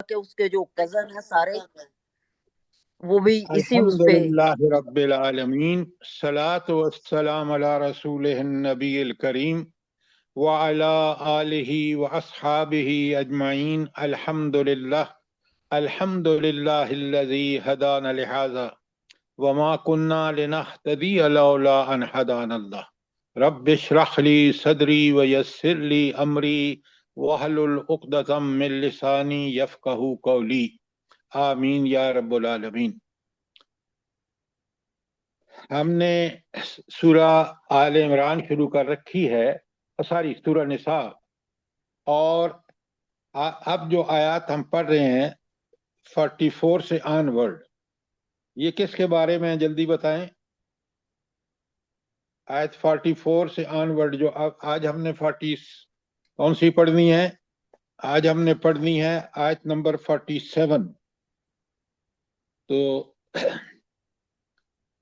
کہ اس کے جو کزن ہیں سارے وہ بھی اسی اس پہ. الحمدللہ رب العالمین، الصلاۃ والسلام علی رسولہ النبی الکریم وعلی آلہ واصحابہ اجمعین. الحمدللہ الحمدللہ الذی ہدانا لہذا وما كنا لنهتدی لولا ان ہدانا اللہ. رب اشرح لی صدری ویسر لی امری واحلل عقدۃ من لسانی یفقہوا قولی. آمین یا رب العالمین. ہم نے سورہ آل عمران شروع کر رکھی ہے، ساری سورہ نساء، اور اب جو آیات ہم پڑھ رہے ہیں 44 سے آن ورڈ، یہ کس کے بارے میں جلدی بتائیں؟ آیت 44 سے آن ورڈ جو آج ہم نے 40 کون سی پڑھنی ہے؟ آج ہم نے پڑھنی ہے آیت نمبر 47. تو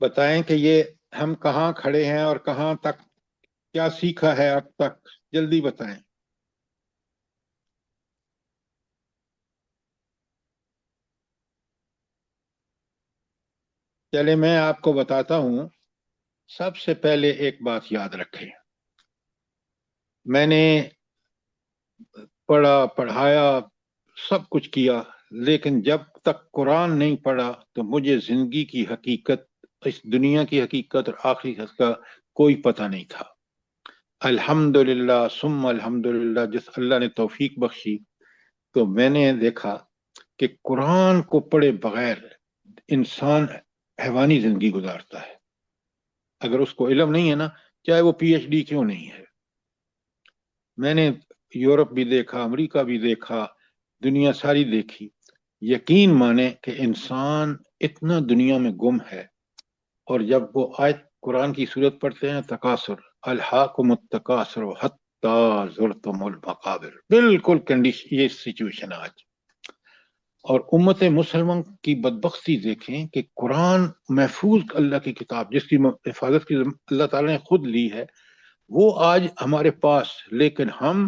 بتائیں کہ یہ ہم کہاں کھڑے ہیں اور کہاں تک کیا سیکھا ہے اب تک، جلدی بتائیں. چلے میں آپ کو بتاتا ہوں. سب سے پہلے ایک بات یاد رکھیں، میں نے پڑھا پڑھایا سب کچھ کیا، لیکن جب تک قرآن نہیں پڑھا تو مجھے زندگی کی حقیقت، اس دنیا کی حقیقت اور آخری حقیقت کا کوئی پتہ نہیں تھا. الحمدللہ ثم الحمدللہ، جس اللہ نے توفیق بخشی تو میں نے دیکھا کہ قرآن کو پڑھے بغیر انسان حیوانی زندگی گزارتا ہے. اگر اس کو علم نہیں ہے نا، چاہے وہ پی ایچ ڈی کیوں نہیں ہے. میں نے یورپ بھی دیکھا، امریکہ بھی دیکھا، دنیا ساری دیکھی. یقین مانے کہ انسان اتنا دنیا میں گم ہے، اور جب وہ آیت قرآن کی صورت پڑھتے ہیں تکاثر، الہاکم التکاثر حتی زرتم المقابر، بالکل کنڈیشن یہ سچویشن آج. اور امت مسلمان کی بدبختی دیکھیں کہ قرآن محفوظ اللہ کی کتاب جس کی حفاظت کی اللہ تعالیٰ نے خود لی ہے، وہ آج ہمارے پاس، لیکن ہم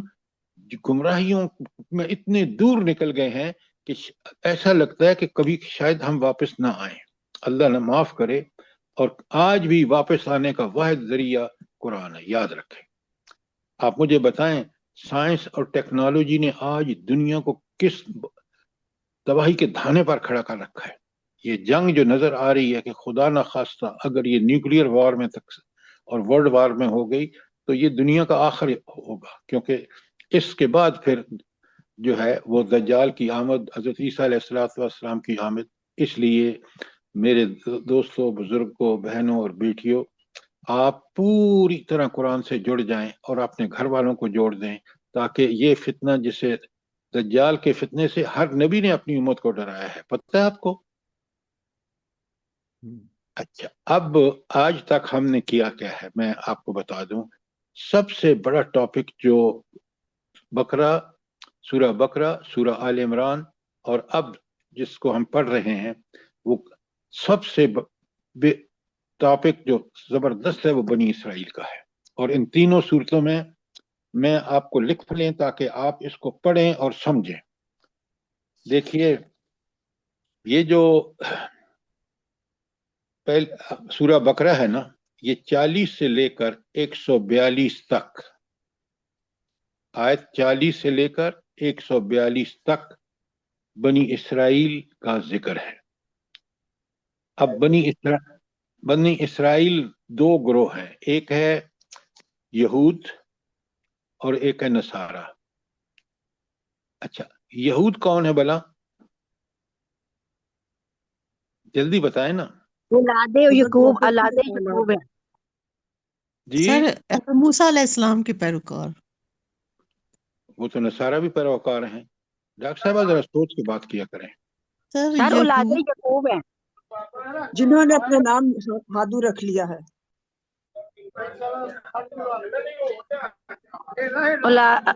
گمراہیوں میں اتنے دور نکل گئے ہیں کہ ایسا لگتا ہے کہ کبھی شاید ہم واپس نہ آئیں. اللہ نہ معاف کرے. اور آج بھی واپس آنے کا واحد ذریعہ قرآن ہے، یاد رکھیں. آپ مجھے بتائیں سائنس اور ٹیکنالوجی نے آج دنیا کو کس تباہی کے دھانے پر کھڑا کر رکھا ہے. یہ جنگ جو نظر آ رہی ہے کہ خدا نہ خواستہ اگر یہ نیوکلیئر وار میں تک اور ورلڈ وار میں ہو گئی تو یہ دنیا کا آخر ہوگا، کیونکہ اس کے بعد پھر جو ہے وہ دجال کی آمد، حضرت عیسیٰ علیہ السلام کی آمد. اس لیے میرے دوستوں، بزرگوں، بہنوں اور بیٹیوں، آپ پوری طرح قرآن سے جڑ جائیں اور اپنے گھر والوں کو جوڑ دیں، تاکہ یہ فتنہ جسے دجال کے فتنے سے ہر نبی نے اپنی امت کو ڈرایا ہے، پتہ ہے آپ کو؟ اچھا، اب آج تک ہم نے کیا کیا ہے میں آپ کو بتا دوں. سب سے بڑا ٹاپک جو بقرہ، سورہ بقرہ، سورہ آل عمران، اور اب جس کو ہم پڑھ رہے ہیں، وہ سب سے ٹاپک جو زبردست ہے وہ بنی اسرائیل کا ہے. اور ان تینوں صورتوں میں آپ کو لکھ لیں تاکہ آپ اس کو پڑھیں اور سمجھیں. دیکھیے، یہ جو سورہ بقرہ ہے نا، یہ 40 سے لے کر 142 تک، آیت 40 سے لے کر 142 تک بنی اسرائیل کا ذکر ہے. اب بنی اسرائیل دو گروہ ہیں، ایک ہے یہود اور ایک ہے نصارہ. اچھا، یہود کون ہے بلا؟ جلدی بتائیں نا. اولاد یعقوب، اولاد یعقوب ہے جی سر، موسیٰ علیہ السلام کے پیروکار. وہ تو نصارہ بھی پیروکار ہیں. ڈاکٹر صاحب ذرا سوچ کے بات کیا کریں. سر اولاد یعقوب ہے جنہوں نے اپنا نام ہادو رکھ لیا ہے.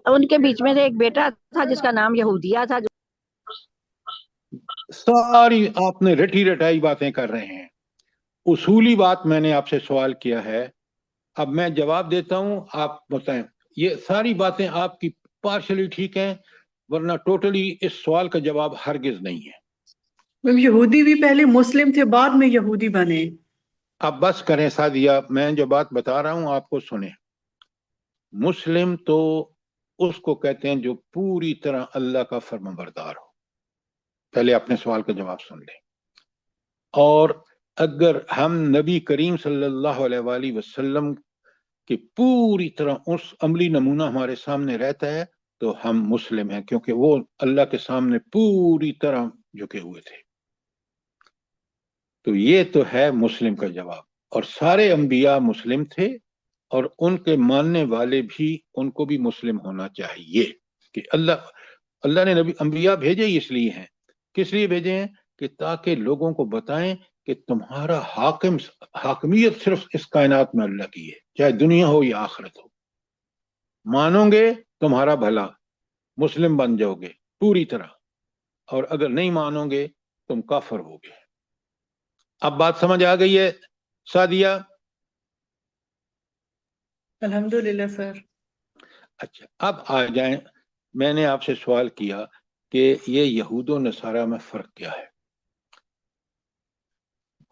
ان کے بیچ میں سے ایک بیٹا تھا جس کا نام یہودیہ تھا. ساری آپ نے رٹی رٹائی باتیں کر رہے ہیں. اصولی بات میں نے آپ سے سوال کیا ہے، اب میں جواب دیتا ہوں، آپ بتائیں. یہ ساری باتیں آپ کی پارشلی ٹھیک ہیں، ورنہ ٹوٹلی اس سوال کا جواب ہرگز نہیں ہے. یہودی بھی پہلے مسلم تھے، بعد میں یہودی بنے. اب بس کریں سعدیہ، میں جو بات بتا رہا ہوں آپ کو سنیں. مسلم تو اس کو کہتے ہیں جو پوری طرح اللہ کا فرمانبردار ہو. پہلے اپنے سوال کا جواب سن لیں. اور اگر ہم نبی کریم صلی اللہ علیہ وآلہ وسلم کی پوری طرح اس عملی نمونہ ہمارے سامنے رہتا ہے تو ہم مسلم ہیں، کیونکہ وہ اللہ کے سامنے پوری طرح جھکے ہوئے تھے. تو یہ تو ہے مسلم کا جواب. اور سارے انبیاء مسلم تھے، اور ان کے ماننے والے بھی، ان کو بھی مسلم ہونا چاہیے. کہ اللہ نے انبیاء بھیجے ہی اس لیے ہیں. کس لیے بھیجے ہیں؟ کہ تاکہ لوگوں کو بتائیں کہ تمہارا حاکمیت صرف اس کائنات میں اللہ کی ہے، چاہے دنیا ہو یا آخرت ہو. مانو گے تمہارا بھلا، مسلم بن جاؤ گے پوری طرح، اور اگر نہیں مانو گے تم کافر ہو گے. اب بات سمجھ آ گئی ہے سعدیہ؟ الحمدللہ سر. اچھا، اب آ جائیں. میں نے آپ سے سوال کیا کہ یہ یہود و نصارہ میں فرق کیا ہے.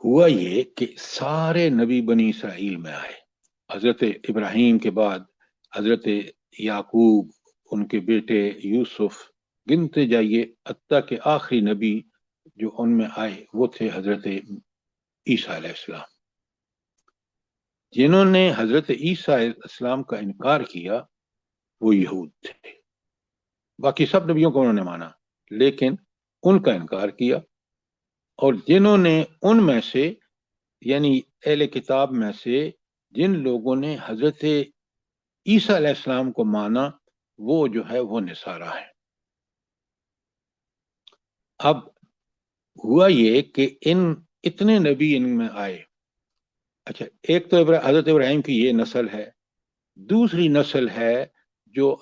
ہوا یہ کہ سارے نبی بنی اسرائیل میں آئے. حضرت ابراہیم کے بعد حضرت یعقوب، ان کے بیٹے یوسف، گنتے جائیے حتیٰ کہ آخری نبی جو ان میں آئے وہ تھے حضرت عیسیٰ علیہ السلام. جنہوں نے حضرت عیسیٰ علیہ السلام کا انکار کیا وہ یہود تھے. باقی سب نبیوں کو انہوں نے مانا، لیکن ان کا انکار کیا. اور جنہوں نے ان میں سے، یعنی اہل کتاب میں سے جن لوگوں نے حضرت عیسیٰ علیہ السلام کو مانا، وہ جو ہے وہ نصارہ ہے. اب ہوا یہ کہ اتنے نبی ان میں آئے. اچھا، ایک تو حضرت ابراہیم کی یہ نسل ہے. دوسری نسل ہے جو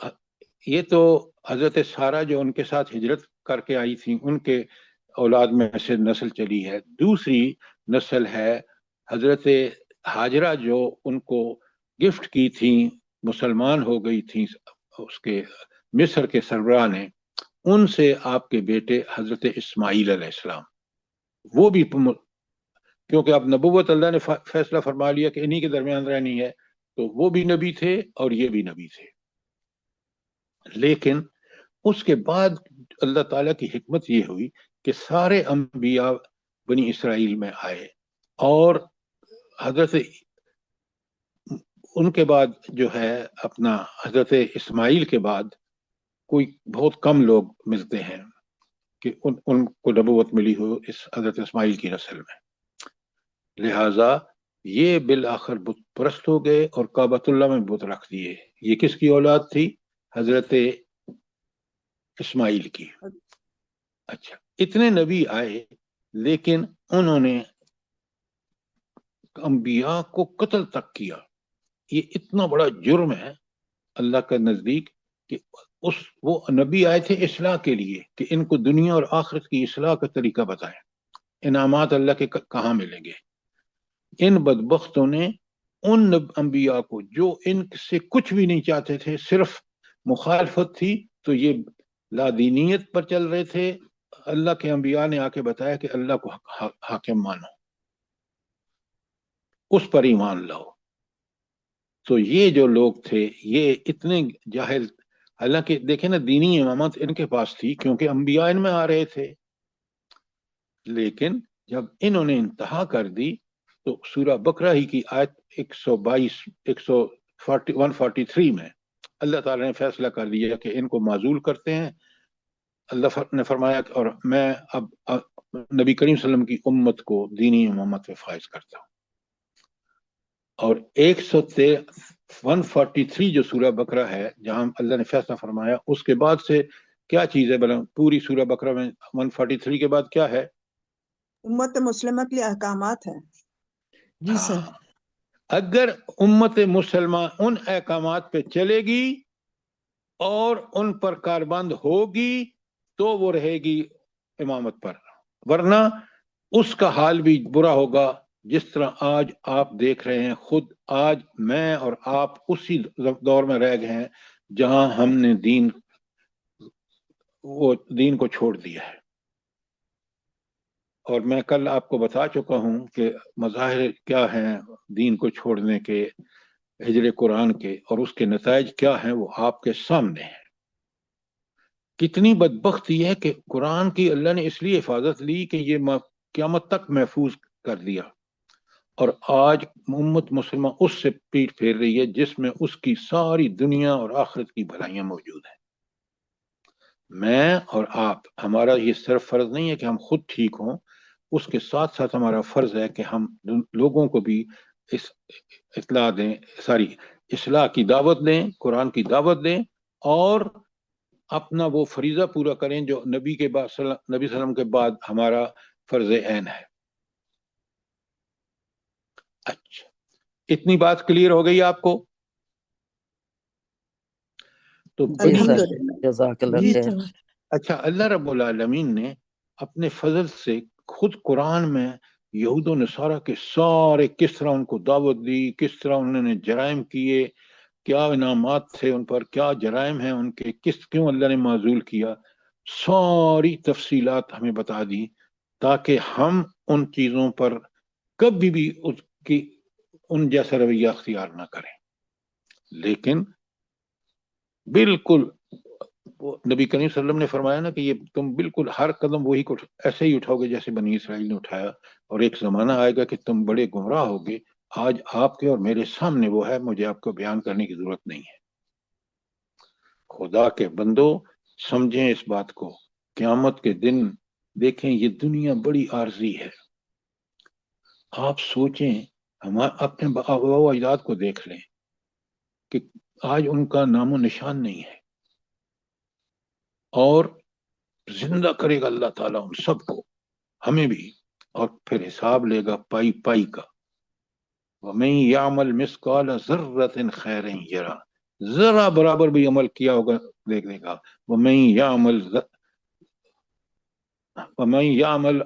یہ تو حضرت سارہ جو ان کے ساتھ ہجرت کر کے آئی تھی، ان کے اولاد میں سے نسل چلی ہے. دوسری نسل ہے حضرت ہاجرہ جو ان کو گفٹ کی تھی، مسلمان ہو گئی تھی اس کے مصر کے سربراہ نے. ان سے آپ کے بیٹے حضرت اسماعیل علیہ السلام، وہ بھی کیونکہ اب نبوت اللہ نے فیصلہ فرما لیا کہ انہی کے درمیان رہنی ہے، تو وہ بھی نبی تھے اور یہ بھی نبی تھے. لیکن اس کے بعد اللہ تعالیٰ کی حکمت یہ ہوئی کہ سارے انبیاء بنی اسرائیل میں آئے، اور حضرت ان کے بعد جو ہے اپنا حضرت اسماعیل کے بعد کوئی بہت کم لوگ ملتے ہیں کہ ان کو نبوت ملی ہو اس حضرت اسماعیل کی نسل میں. لہذا یہ بالآخر بت پرست ہو گئے اور کعبۃ اللہ میں بت رکھ دیے. یہ کس کی اولاد تھی؟ حضرت اسماعیل کی. اچھا، اتنے نبی آئے لیکن انہوں نے انبیاء کو قتل تک کیا. یہ اتنا بڑا جرم ہے اللہ کے نزدیک کہ وہ نبی آئے تھے اصلاح کے لیے کہ ان کو دنیا اور آخرت کی اصلاح کا طریقہ بتائیں. انعامات اللہ کے کہاں ملیں گے؟ ان بدبختوں نے ان انبیاء کو جو ان سے کچھ بھی نہیں چاہتے تھے، صرف مخالفت تھی، تو یہ لادینیت پر چل رہے تھے. اللہ کے انبیاء نے آ کے بتایا کہ اللہ کو حاکم مانو، اس پر ایمان لاؤ. تو یہ جو لوگ تھے یہ اتنے جاہل، حالانکہ دیکھیں نا دینی امامت ان کے پاس تھی کیونکہ انبیاء ان میں آ رہے تھے، لیکن جب انہوں نے انتہا کر دی تو سورہ بقرہ ہی کی آیت 143 میں اللہ تعالیٰ نے فیصلہ کر دیا کہ ان کو معزول کرتے ہیں. اللہ نے فرمایا اور میں اب نبی کریم صلی اللہ علیہ وسلم کی امت کو دینی امامت میں فائز کرتا ہوں. اور 143 جو سورہ بقرہ ہے جہاں اللہ نے فیصلہ فرمایا، اس کے بعد سے کیا چیز ہے بلا؟ پوری سورہ بقرہ میں 143 کے بعد کیا ہے؟ امت مسلمہ کے لیے احکامات ہیں. جی سر. اگر امت مسلمہ ان احکامات پہ چلے گی اور ان پر کاربند ہوگی تو وہ رہے گی امامت پر، ورنہ اس کا حال بھی برا ہوگا جس طرح آج آپ دیکھ رہے ہیں. خود آج میں اور آپ اسی دور میں رہ گئے ہیں جہاں ہم نے دین وہ دین کو چھوڑ دیا ہے. اور میں کل آپ کو بتا چکا ہوں کہ مظاہر کیا ہیں دین کو چھوڑنے کے، ہجر قرآن کے، اور اس کے نتائج کیا ہیں وہ آپ کے سامنے ہیں. کتنی بدبختی ہے کہ قرآن کی اللہ نے اس لیے حفاظت لی کہ یہ قیامت تک محفوظ کر دیا، اور آج امت مسلمہ اس سے پیٹ پھیر رہی ہے جس میں اس کی ساری دنیا اور آخرت کی بھلائیاں موجود ہیں. میں اور آپ، ہمارا یہ صرف فرض نہیں ہے کہ ہم خود ٹھیک ہوں، اس کے ساتھ ساتھ ہمارا فرض ہے کہ ہم لوگوں کو بھی اس اطلاع دیں، اصلاح کی دعوت دیں، قرآن کی دعوت دیں، اور اپنا وہ فریضہ پورا کریں جو نبی صلی اللہ علیہ وسلم کے بعد ہمارا فرض عین ہے. اچھا، اتنی بات کلیئر ہو گئی آپ کو؟ تو جی بڑی سر، الحمدللہ. جزاک اللہ جی خیر. سر. اچھا، اللہ رب العالمین نے اپنے فضل سے خود قرآن میں یہود و نصارہ کے سارے کس طرح ان کو دعوت دی، کس طرح انہوں نے جرائم کیے، کیا انعامات تھے ان پر، کیا جرائم ہیں ان کے، کیوں اللہ نے معزول کیا، ساری تفصیلات ہمیں بتا دی تاکہ ہم ان چیزوں پر کبھی بھی ان جیسا رویہ اختیار نہ کریں. لیکن بالکل وہ نبی کریم صلی اللہ علیہ وسلم نے فرمایا نا کہ یہ تم بالکل ہر قدم وہی کو ایسے ہی اٹھاؤ گے جیسے بنی اسرائیل نے اٹھایا، اور ایک زمانہ آئے گا کہ تم بڑے گمراہ ہوگے. آج آپ کے اور میرے سامنے وہ ہے، مجھے آپ کو بیان کرنے کی ضرورت نہیں ہے. خدا کے بندو، سمجھیں اس بات کو. قیامت کے دن دیکھیں یہ دنیا بڑی عارضی ہے. آپ سوچیں، ہم اپنے آباء و اجداد کو دیکھ لیں کہ آج ان کا نام و نشان نہیں ہے، اور زندہ کرے گا اللہ تعالیٰ ان سب کو، ہمیں بھی، اور پھر حساب لے گا پائی پائی کا. وَمَن يَعْمَلْ مِثْقَالَ ذَرَّةٍ خَيْرًا يَرَهُ، ذرا برابر بھی عمل کیا ہوگا دیکھ لے گا. وَمَن يَعْمَلْ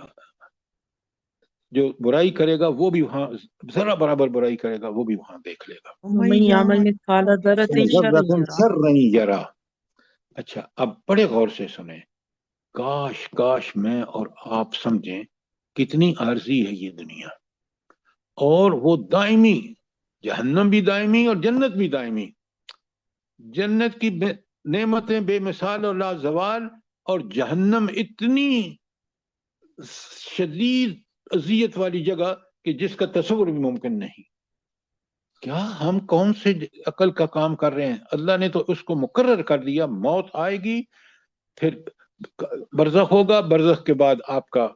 جو برائی کرے گا وہ بھی وہاں، ذرا برابر برائی کرے گا وہ بھی وہاں دیکھ لے گا. ومن يعمل مثقال ذرة شرا ذَرَّةٍ يره. شَرًّا يَرَهُ. اچھا، اب بڑے غور سے سنیں. کاش میں اور آپ سمجھیں کتنی عارضی ہے یہ دنیا، اور وہ دائمی، جہنم بھی دائمی اور جنت بھی دائمی. جنت کی نعمتیں بے مثال اور لازوال، اور جہنم اتنی شدید اذیت والی جگہ کہ جس کا تصور بھی ممکن نہیں. کیا ہم کون سے عقل کا کام کر رہے ہیں؟ اللہ نے تو اس کو مقرر کر دیا، موت آئے گی، پھر برزخ ہوگا، برزخ کے بعد آپ کا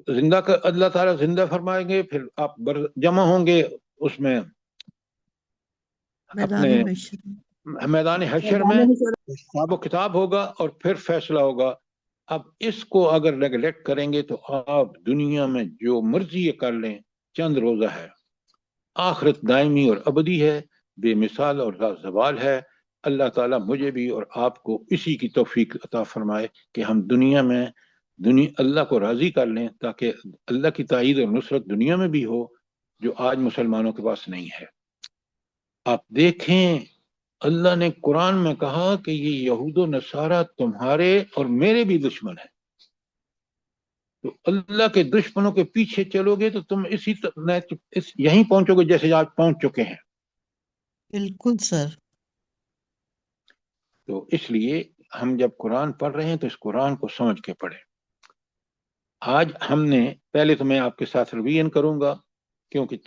زندہ کا اللہ تعالیٰ زندہ فرمائیں گے، پھر آپ جمع ہوں گے اس میں اپنے میدان حشر میں، حساب و کتاب ہوگا، اور پھر فیصلہ ہوگا. اب اس کو اگر نیگلیکٹ کریں گے تو آپ دنیا میں جو مرضی کر لیں، چند روزہ ہے. آخرت دائمی اور ابدی ہے، بے مثال اور لازوال ہے. اللہ تعالیٰ مجھے بھی اور آپ کو اسی کی توفیق عطا فرمائے کہ ہم دنیا میں اللہ کو راضی کر لیں، تاکہ اللہ کی تائید اور نصرت دنیا میں بھی ہو جو آج مسلمانوں کے پاس نہیں ہے. آپ دیکھیں، اللہ نے قرآن میں کہا کہ یہ یہود و نصارہ تمہارے اور میرے بھی دشمن ہیں. تو اللہ کے دشمنوں کے پیچھے چلو گے تو تم یہیں پہنچو گے جیسے آج پہنچ چکے ہیں. بالکل سر. تو اس لیے ہم جب قرآن پڑھ رہے ہیں تو اس قرآن کو سمجھ کے پڑھیں. آج ہم نے پہلے تو میں آپ کے ساتھ ریویژن کروں گا، کیونکہ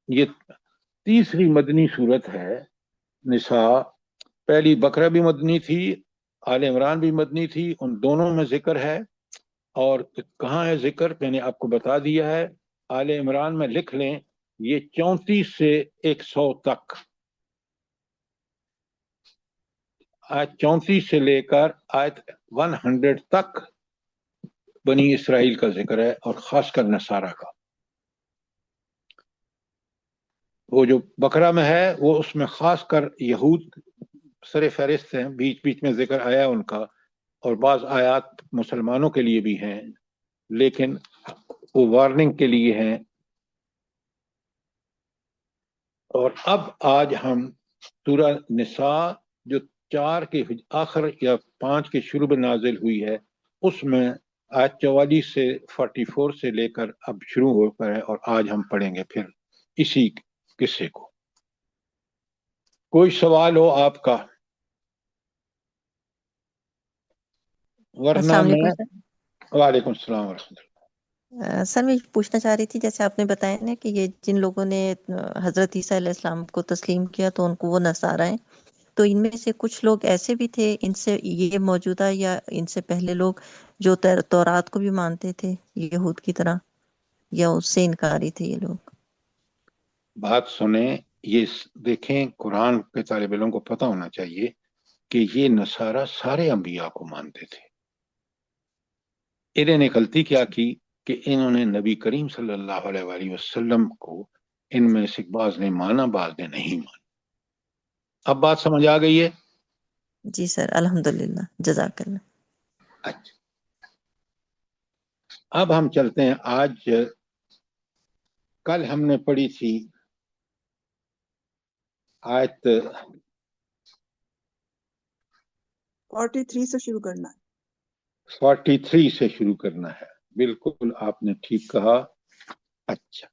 یہ تیسری مدنی صورت ہے. نساء، پہلی بقرہ بھی مدنی تھی، آل عمران بھی مدنی تھی، ان دونوں میں ذکر ہے. اور کہاں ہے ذکر میں نے آپ کو بتا دیا ہے. آل عمران میں لکھ لیں، یہ 34 سے 100 تک، آیت 34 سے لے کر آیت 100 تک بنی اسرائیل کا ذکر ہے، اور خاص کر نصارہ کا. وہ جو بقرہ میں ہے وہ اس میں خاص کر یہود سر فہرست ہیں، بیچ بیچ میں ذکر آیا ان کا، اور بعض آیات مسلمانوں کے لیے بھی ہیں لیکن وہ وارننگ کے لیے ہیں. اور اب آج ہم سورہ نساء جو 4 کے آخر یا 5 کے شروع میں نازل ہوئی ہے، اس میں آیت 44 سے 44 سے لے کر اب شروع ہو کر ہے، اور آج ہم پڑھیں گے پھر اسی قصے کو۔ کوئی سوال ہو آپ کا؟ ورنہ السلام علیکم میں سر۔ وعلیکم السلام ورحمۃ اللہ۔ سر میں پوچھنا چاہ رہی تھی، جیسے آپ نے بتایا نا کہ یہ جن لوگوں نے حضرت عیسیٰ علیہ السلام کو تسلیم کیا تو ان کو وہ نصارہ ہیں، تو ان میں سے کچھ لوگ ایسے بھی تھے ان سے یہ موجودہ یا ان سے پہلے لوگ جو تورات کو بھی مانتے تھے یہود کی طرح، یا اس سے انکاری تھے یہ لوگ؟ بات سنیں، یہ دیکھیں، قرآن کے طالب علم کو پتہ ہونا چاہیے کہ یہ نصارہ سارے انبیاء کو مانتے تھے۔ انہوں نے غلطی کیا کی کہ انہوں نے نبی کریم صلی اللہ علیہ وآلہ وسلم کو ان میں سے بعض نے مانا، بعض نے نہیں مانا۔ اب بات سمجھ آ گئی ہے؟ جی سر، الحمدللہ، جزاک اللہ۔ اچھا، اب ہم چلتے ہیں۔ آج کل ہم نے پڑھی تھی آیت 43 سے شروع کرنا ہے۔ 43 سے شروع کرنا ہے، بالکل آپ نے ٹھیک کہا۔ اچھا،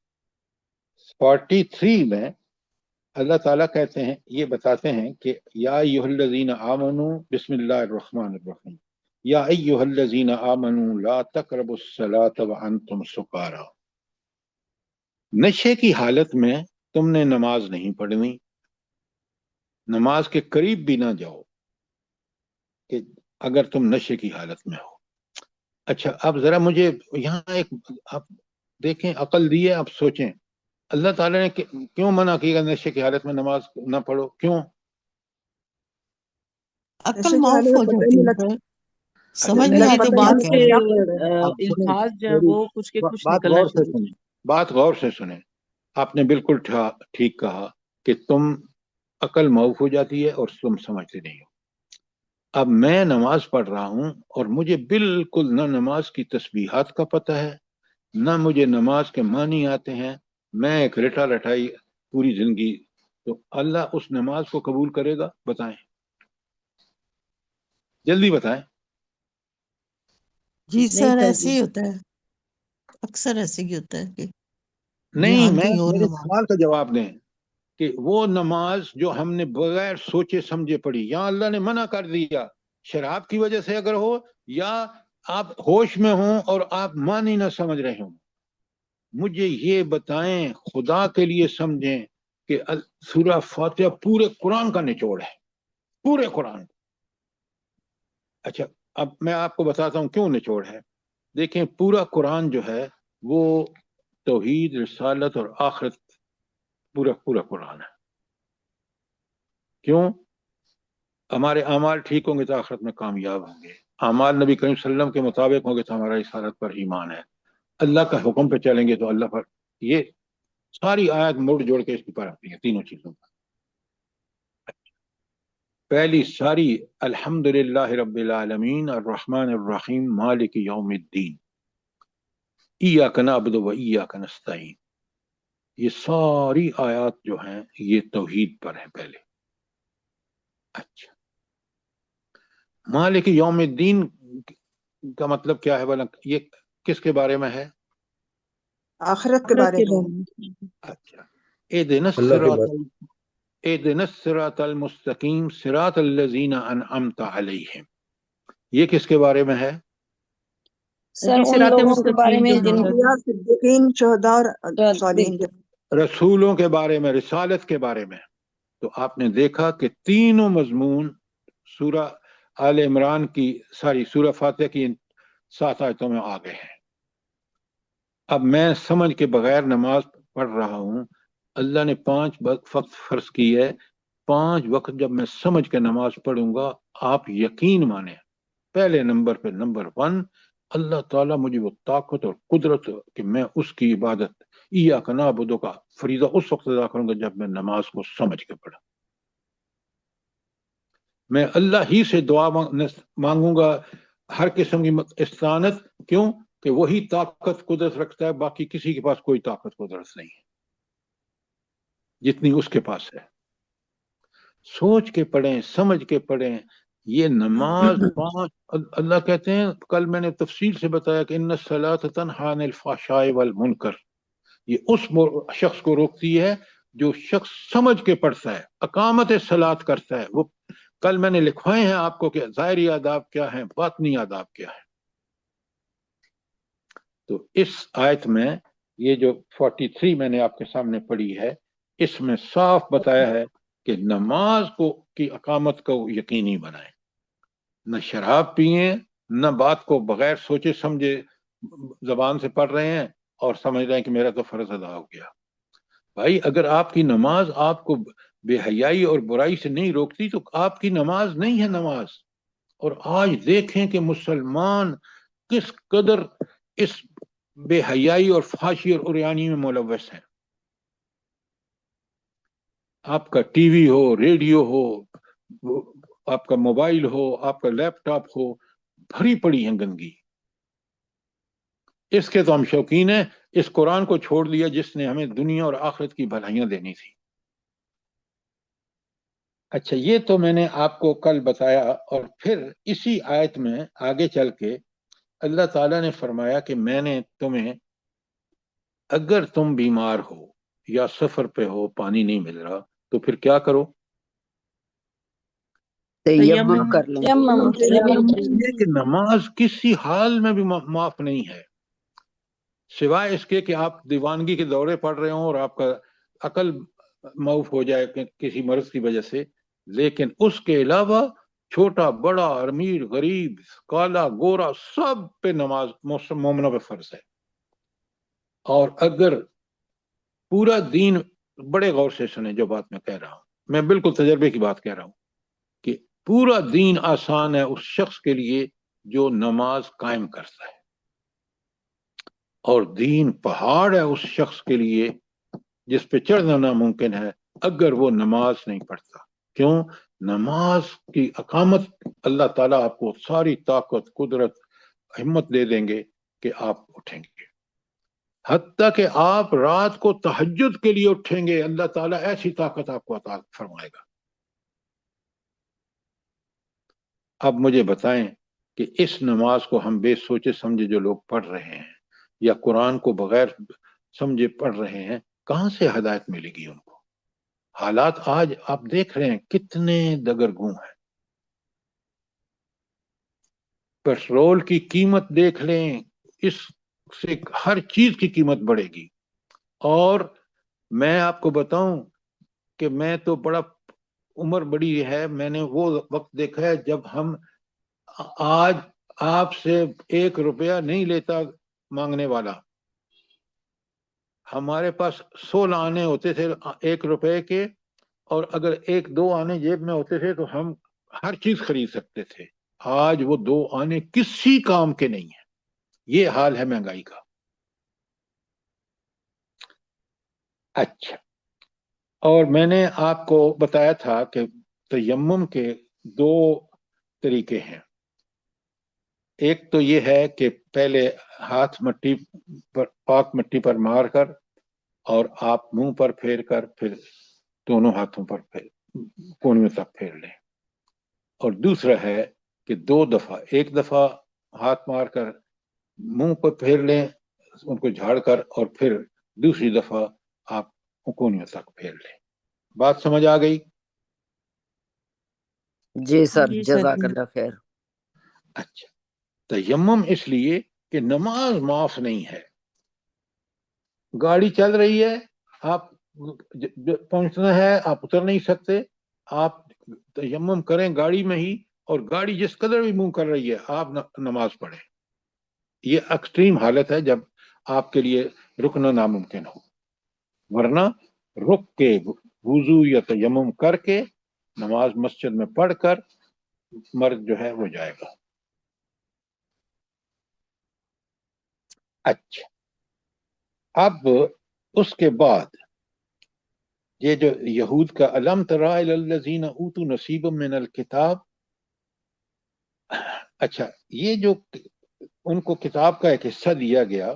43 میں اللہ تعالیٰ کہتے ہیں، یہ بتاتے ہیں کہ یا ایھا الذین آمنوا، بسم اللہ الرحمن الرحیم، یا ایھا الذین آمنوا لا تقربوا الصلاۃ وانتم سکارى، نشے کی حالت میں تم نے نماز نہیں پڑھنی، نماز کے قریب بھی نہ جاؤ کہ اگر تم نشے کی حالت میں ہو۔ اچھا، اب ذرا مجھے یہاں ایک آپ دیکھیں، عقل دی ہے، آپ سوچیں اللہ تعالیٰ نے کیوں منع کیا نشے کی حالت میں نماز نہ پڑھو؟ کیوں؟ عقل نشے کی معاف حالت ہو میں پتہ ہی جاتی نہیں ہے لگتا، سر، سمجھ نہیں لگ آتی پتہ ہی بات نہیں کیا لگتا ہے۔ کیا کریں۔ آپ سنیں، الفاظ جو ہے میری وہ کچھ کے کچھ بات نکلنا غور سے شروع۔ سنیں، بات غور سے سنیں۔ آپ نے بالکل ٹھیک کہا کہ تم عقل معاف ہو جاتی ہے اور تم سمجھتے نہیں ہو۔ اب میں نماز پڑھ رہا ہوں اور مجھے بالکل نہ نماز کی تسبیحات کا پتہ ہے، نہ مجھے نماز کے معنی آتے ہیں، میں ایک رٹا رٹائی پوری زندگی، تو اللہ اس نماز کو قبول کرے گا؟ بتائیں، جلدی بتائیں۔ جی نہیں سر، سر ایسے جی، ہی ہوتا ہے، اکثر ایسے ہی ہوتا ہے کہ نہیں، یہاں کہیں اور میرے نماز۔ سوال کا جواب دیں کہ وہ نماز جو ہم نے بغیر سوچے سمجھے پڑھی، یا اللہ نے منع کر دیا شراب کی وجہ سے اگر ہو، یا آپ ہوش میں ہوں اور آپ معنی نہ سمجھ رہے ہوں، مجھے یہ بتائیں، خدا کے لیے سمجھیں کہ سورہ فاتحہ پورے قرآن کا نچوڑ ہے، پورے قرآن۔ اچھا، اب میں آپ کو بتاتا ہوں کیوں نچوڑ ہے۔ دیکھیں، پورا قرآن جو ہے وہ توحید، رسالت اور آخرت، پورا قرآن ہے۔ کیوں؟ ہمارے اعمال ٹھیک ہوں گے تو آخرت میں کامیاب ہوں گے، اعمال نبی کریم صلی اللہ علیہ وسلم کے مطابق ہوں گے تو ہمارا رسالت پر ایمان ہے، اللہ کا حکم پہ چلیں گے تو اللہ پر، یہ ساری آیت مڑ جوڑ کے اس پر آتی ہیں، تینوں چیزوں پر۔ پہلی ساری الحمدللہ رب العالمین الرحمن الرحیم مالک یوم الدین ایاک نعبد و ایاک نستعین، یہ ساری آیات جو ہیں یہ توحید پر ہیں پہلے۔ اچھا، مالک یوم الدین کا مطلب کیا ہے بھلا؟ یہ کس کے بارے میں ہے؟ آخرت کے بارے میں ہے۔ اچھا، اهدنا الصراط المستقیم صراط الذین انعمت علیہم، یہ کس کے بارے میں ہے؟ سر جی ان صراط لوگوں کے بارے مستقیم میں جو جن انبیاء، صدیقین، شہداء اور صالحین کے۔ رسولوں کے بارے میں، رسالت کے بارے میں۔ تو آپ نے دیکھا کہ تینوں مضمون سورہ آل عمران کی، سورہ فاتحہ کی 7 آیتوں میں آ گئے ہیں۔ اب میں سمجھ کے بغیر نماز پڑھ رہا ہوں، اللہ نے 5 وقت فرض کی ہے، 5 وقت جب میں سمجھ کے نماز پڑھوں گا، آپ یقین مانیں، پہلے نمبر پہ نمبر 1، اللہ تعالیٰ مجھے وہ طاقت اور قدرت کہ میں اس کی عبادت ایاک نعبد کا فریضہ اس وقت ادا کروں گا جب میں نماز کو سمجھ کے پڑھا۔ میں اللہ ہی سے دعا مانگوں گا، ہر قسم کی استعانت، کیوں کہ وہی طاقت قدرت رکھتا ہے، باقی کسی کے پاس کوئی طاقت قدرت نہیں ہے جتنی اس کے پاس ہے۔ سوچ کے پڑھیں، سمجھ کے پڑھیں. یہ نماز پانچ، اللہ کہتے ہیں، کل میں نے تفصیل سے بتایا کہ ان الصلاۃ تنہی عن الفحشاء والمنکر. یہ اس شخص کو روکتی ہے جو شخص سمجھ کے پڑھتا ہے، اقامت صلاۃ کرتا ہے. وہ کل میں نے لکھوائے ہیں آپ کو کہ ظاہری آداب کیا ہیں، باطنی آداب کیا ہیں. تو اس آیت میں یہ جو 43 میں نے آپ کے سامنے پڑھی ہے، اس میں صاف بتایا ہے کہ نماز کی اقامت کو یقینی بنائیں. نہ شراب پئیں، نہ بات کو بغیر سوچے سمجھے زبان سے پڑھ رہے ہیں اور سمجھ رہے ہیں کہ میرا تو فرض ادا ہو گیا. بھائی اگر آپ کی نماز آپ کو بے حیائی اور برائی سے نہیں روکتی تو آپ کی نماز نہیں ہے نماز. اور آج دیکھیں کہ مسلمان کس قدر اس بے حیائی اور فحاشی اور عریانی میں ملوث ہیں. آپ کا ٹی وی ہو، ریڈیو ہو، آپ کا موبائل ہو، آپ کا لیپ ٹاپ ہو، بھری پڑی ہیں گندگی. اس کے تو ہم شوقین ہیں. اس قرآن کو چھوڑ دیا جس نے ہمیں دنیا اور آخرت کی بھلائیاں دینی تھی. اچھا، یہ تو میں نے آپ کو کل بتایا. اور پھر اسی آیت میں آگے چل کے اللہ تعالیٰ نے فرمایا کہ میں نے تمہیں، اگر تم بیمار ہو یا سفر پہ ہو، پانی نہیں مل رہا، تو پھر کیا کرو؟ تیمم کر لیں. یہ کہ نماز کسی حال میں بھی معاف نہیں ہے، سوائے اس کے کہ آپ دیوانگی کے دورے پڑھ رہے ہوں اور آپ کا عقل معاف ہو جائے کسی مرض کی وجہ سے. لیکن اس کے علاوہ چھوٹا بڑا، امیر غریب، کالا گورا، سب پہ نماز مومنوں پہ فرض ہے. اور اگر پورا دین، بڑے غور سے سنیں جو بات میں کہہ رہا ہوں، میں بالکل تجربے کی بات کہہ رہا ہوں، کہ پورا دین آسان ہے اس شخص کے لیے جو نماز قائم کرتا ہے، اور دین پہاڑ ہے اس شخص کے لیے جس پہ چڑھنا ناممکن ہے اگر وہ نماز نہیں پڑھتا. کیوں؟ نماز کی اقامت اللہ تعالیٰ آپ کو ساری طاقت، قدرت، ہمت دے دیں گے کہ آپ اٹھیں گے. حتیٰ کہ آپ رات کو تہجد کے لیے اٹھیں گے، اللہ تعالیٰ ایسی طاقت آپ کو عطا فرمائے گا. اب مجھے بتائیں کہ اس نماز کو ہم بے سوچے سمجھے جو لوگ پڑھ رہے ہیں یا قرآن کو بغیر سمجھے پڑھ رہے ہیں، کہاں سے ہدایت ملے گی ان کو؟ حالات آج آپ دیکھ رہے ہیں کتنے دگرگوں ہیں. پیٹرول کی قیمت دیکھ لیں، اس سے ہر چیز کی قیمت بڑھے گی. اور میں آپ کو بتاؤں کہ میں تو بڑا عمر بڑی ہے، میں نے وہ وقت دیکھا ہے جب ہم، آج آپ سے 1 روپیہ نہیں لیتا مانگنے والا، ہمارے پاس 16 آنے ہوتے تھے 1 روپے کے، اور اگر 1-2 آنے جیب میں ہوتے تھے تو ہم ہر چیز خرید سکتے تھے. آج وہ 2 آنے کسی کام کے نہیں ہیں. یہ حال ہے مہنگائی کا. اچھا، اور میں نے آپ کو بتایا تھا کہ تیمم کے 2 طریقے ہیں. ایک تو یہ ہے کہ پہلے ہاتھ مٹی پر، پاک مٹی پر مار کر، اور آپ منہ پر پھیر کر پھر دونوں ہاتھوں پر کونیوں تک پھیر لیں. اور دوسرا ہے کہ 2 دفعہ، 1 دفعہ ہاتھ مار کر منہ پر پھیر لیں ان کو جھاڑ کر، اور پھر دوسری دفعہ آپ کونیوں تک پھیر لیں. بات سمجھ آ گئی؟ جی سر، جزاک اللہ خیر. اچھا، تیمم اس لیے کہ نماز معاف نہیں ہے. گاڑی چل رہی ہے، آپ پہنچنا ہے، آپ اتر نہیں سکتے، آپ تیمم کریں گاڑی میں ہی، اور گاڑی جس قدر بھی منہ کر رہی ہے آپ نماز پڑھیں. یہ ایکسٹریم حالت ہے جب آپ کے لیے رکنا ناممکن ہو، ورنہ رک کے وضو یا تیمم کر کے نماز مسجد میں پڑھ کر مرد جو ہے وہ جائے گا. اچھا، اب اس کے بعد یہ جو یہود کا الم تری الی الذین اوتوا نصیبا من الکتاب، اچھا، یہ جو ان کو کتاب کا ایک حصہ دیا گیا،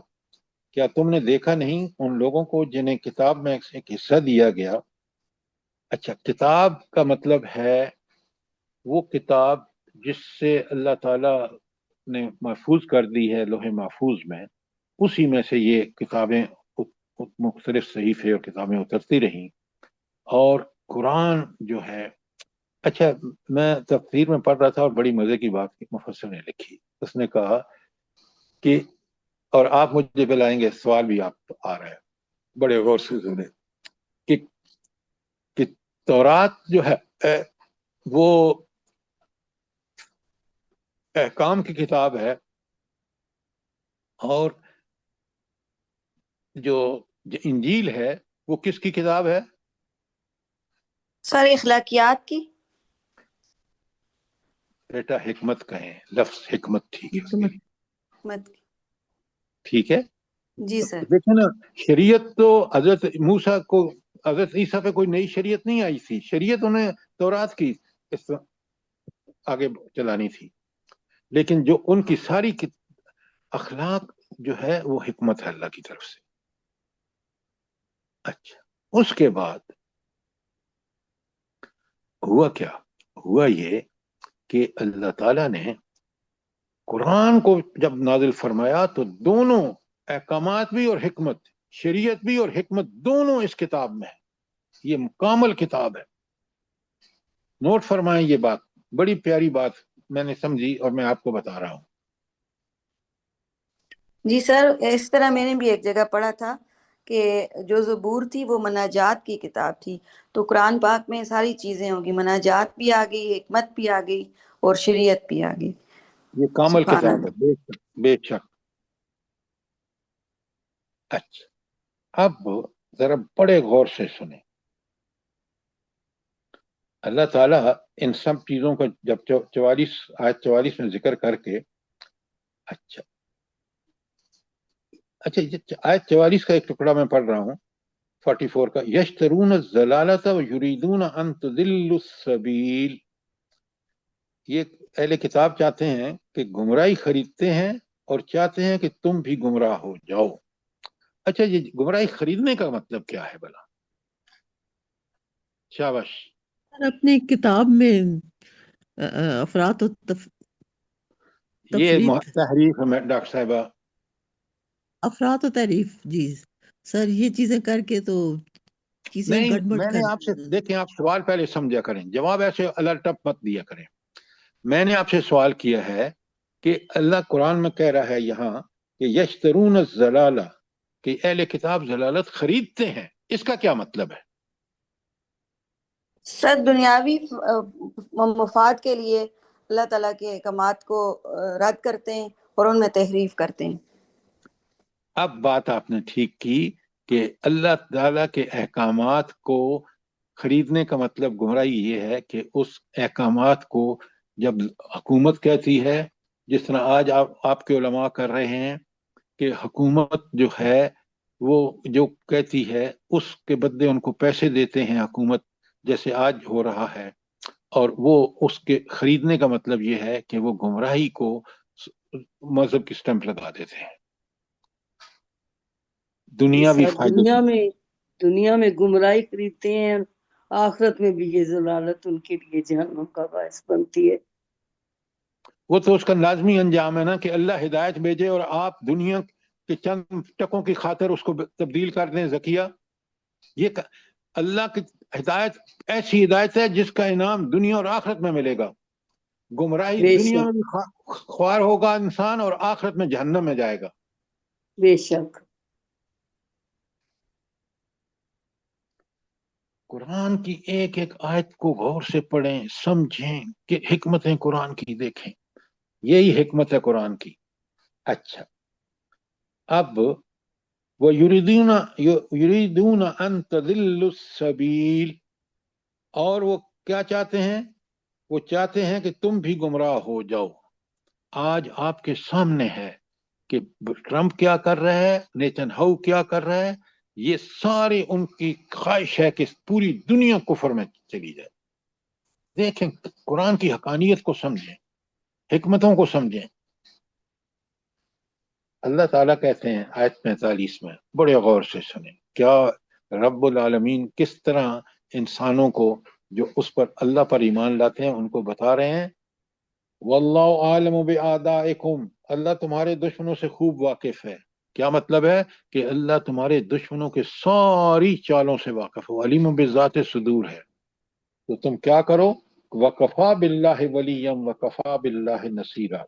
کیا تم نے دیکھا نہیں ان لوگوں کو جنہیں کتاب میں ایک حصہ دیا گیا؟ اچھا، کتاب کا مطلب ہے وہ کتاب جس سے اللہ تعالیٰ نے محفوظ کر دی ہے لوح محفوظ میں، اسی میں سے یہ کتابیں مختلف صحیفے اور کتابیں اترتی رہیں. اور قرآن جو ہے، اچھا میں تفسیر میں پڑھ رہا تھا اور بڑی مزے کی بات مفسر نے لکھی. اس نے کہا کہ، اور آپ مجھے بلائیں گے، سوال بھی آپ آ رہا ہے، بڑے غور سے سنیں، کہ تورات جو ہے وہ احکام کی کتاب ہے، اور جو انجیل ہے وہ کس کی کتاب ہے؟ سر اخلاقیات کی. بیٹا حکمت کہیں، لفظ حکمت ٹھیک ہے اس کے لیے. مت کی. ٹھیک ہے. جی سر. دیکھیں نا، شریعت تو حضرت موسیٰ کو، حضرت عیسیٰ پہ کوئی نئی شریعت نہیں آئی تھی، شریعت انہیں تورات کی آگے چلانی تھی، لیکن جو ان کی ساری اخلاق جو ہے وہ حکمت ہے اللہ کی طرف سے. اچھا، اس کے بعد ہوا کیا؟ ہوا یہ کہ اللہ تعالیٰ نے قرآن کو جب نازل فرمایا تو دونوں احکامات بھی اور حکمت، شریعت بھی اور حکمت دونوں اس کتاب میں ہے. یہ مکمل کتاب ہے. نوٹ فرمائیں یہ بات، بڑی پیاری بات میں نے سمجھی اور میں آپ کو بتا رہا ہوں. جی سر، اس طرح میں نے بھی ایک جگہ پڑھا تھا کہ جو زبور تھی وہ مناجات کی کتاب تھی، تو قرآن پاک میں ساری چیزیں ہوگی، مناجات بھی آ گئی، حکمت بھی آ گئی اور شریعت بھی آ گئی. یہ کامل سبحان کتاب ہے، اللہ. بے شک. اچھا، اب ذرا بڑے غور سے سنیں. اللہ تعالیٰ ان سب چیزوں کا جب 44 میں ذکر کر کے، اچھا آیت 44 کا ایک ٹکڑا میں پڑھ رہا ہوں، 44 کا، یشترون الضلالۃ ویریدون ان تضلوا السبیل. یہ اہل کتاب چاہتے ہیں کہ گمراہی خریدتے ہیں اور چاہتے ہیں کہ تم بھی گمراہ ہو جاؤ. اچھا، یہ گمراہی خریدنے کا مطلب کیا ہے بھلا؟ شاباش. اپنی کتاب میں افراد و یہ تفرید، تحریف ہے ڈاکٹر صاحبہ. افراد و تعریف. جی سر، یہ چیزیں کر کے تو چیزیں نہیں، گڑبڑ میں نے کر. آپ سے، دیکھیں آپ سوال پہلے سمجھا کریں، جواب ایسے الرٹ اپ مت دیا کریں. میں نے آپ سے سوال کیا ہے کہ اللہ قرآن میں کہہ رہا ہے یہاں کہ یشترون الضلالہ، کہ اہل کتاب ضلالت خریدتے ہیں، اس کا کیا مطلب ہے؟ سر دنیاوی مفاد کے لیے اللہ تعالیٰ کے احکامات کو رد کرتے ہیں اور ان میں تحریف کرتے ہیں. اب بات آپ نے ٹھیک کی کہ اللہ تعالیٰ کے احکامات کو خریدنے کا مطلب گمراہی یہ ہے کہ اس احکامات کو جب حکومت کہتی ہے، جس طرح آج آپ کے علماء کر رہے ہیں کہ حکومت جو ہے وہ جو کہتی ہے اس کے بدلے ان کو پیسے دیتے ہیں حکومت، جیسے آج ہو رہا ہے، اور وہ اس کے خریدنے کا مطلب یہ ہے کہ وہ گمراہی کو مذہب کی سٹمپ لگا دیتے ہیں، دنیاوی فائدے کے لیے. دنیا میں گمراہی خریدتے ہیں، آخرت میں بھی یہ ضلالت ان کے لیے جہنم کا باعث بنتی ہے. وہ تو اس کا لازمی انجام ہے نا کہ اللہ ہدایت بھیجے اور آپ دنیا کے چند ٹکوں کی خاطر اس کو تبدیل کر دیں. ذکیہ، یہ اللہ کی ہدایت ایسی ہدایت ہے جس کا انعام دنیا اور آخرت میں ملے گا. گمراہی بے دنیا شک، میں بھی خوار ہوگا انسان اور آخرت میں جہنم میں جائے گا. بے شک. قرآن کی ایک ایک آیت کو غور سے پڑھیں، سمجھیں کہ حکمتیں قرآن کی دیکھیں. یہی حکمت ہے قرآن کی. اچھا، اب وہ یریدون ان تضلوا السبیل، اور وہ کیا چاہتے ہیں؟ وہ چاہتے ہیں کہ تم بھی گمراہ ہو جاؤ. آج آپ کے سامنے ہے کہ ٹرمپ کیا کر رہا ہے، نیتن ہاؤ کیا کر رہا ہے. یہ سارے ان کی خواہش ہے کہ پوری دنیا کفر میں چلی جائے. دیکھیں قرآن کی حقانیت کو سمجھیں، حکمتوں کو سمجھیں. اللہ تعالیٰ کہتے ہیں آیت 45 میں، بڑے غور سے سنیں، کیا رب العالمین کس طرح انسانوں کو جو اس پر اللہ پر ایمان لاتے ہیں ان کو بتا رہے ہیں واللہ عالم بِأَعْدَائِكُمْ، اللہ تمہارے دشمنوں سے خوب واقف ہے. کیا مطلب ہے کہ اللہ تمہارے دشمنوں کے ساری چالوں سے واقف ہے. علیم بذات صدور ہے. تو تم کیا کرو، وَكَفَى بِاللَّهِ وَلِيًّا وَكَفَى بِاللَّهِ نَصِيرًا،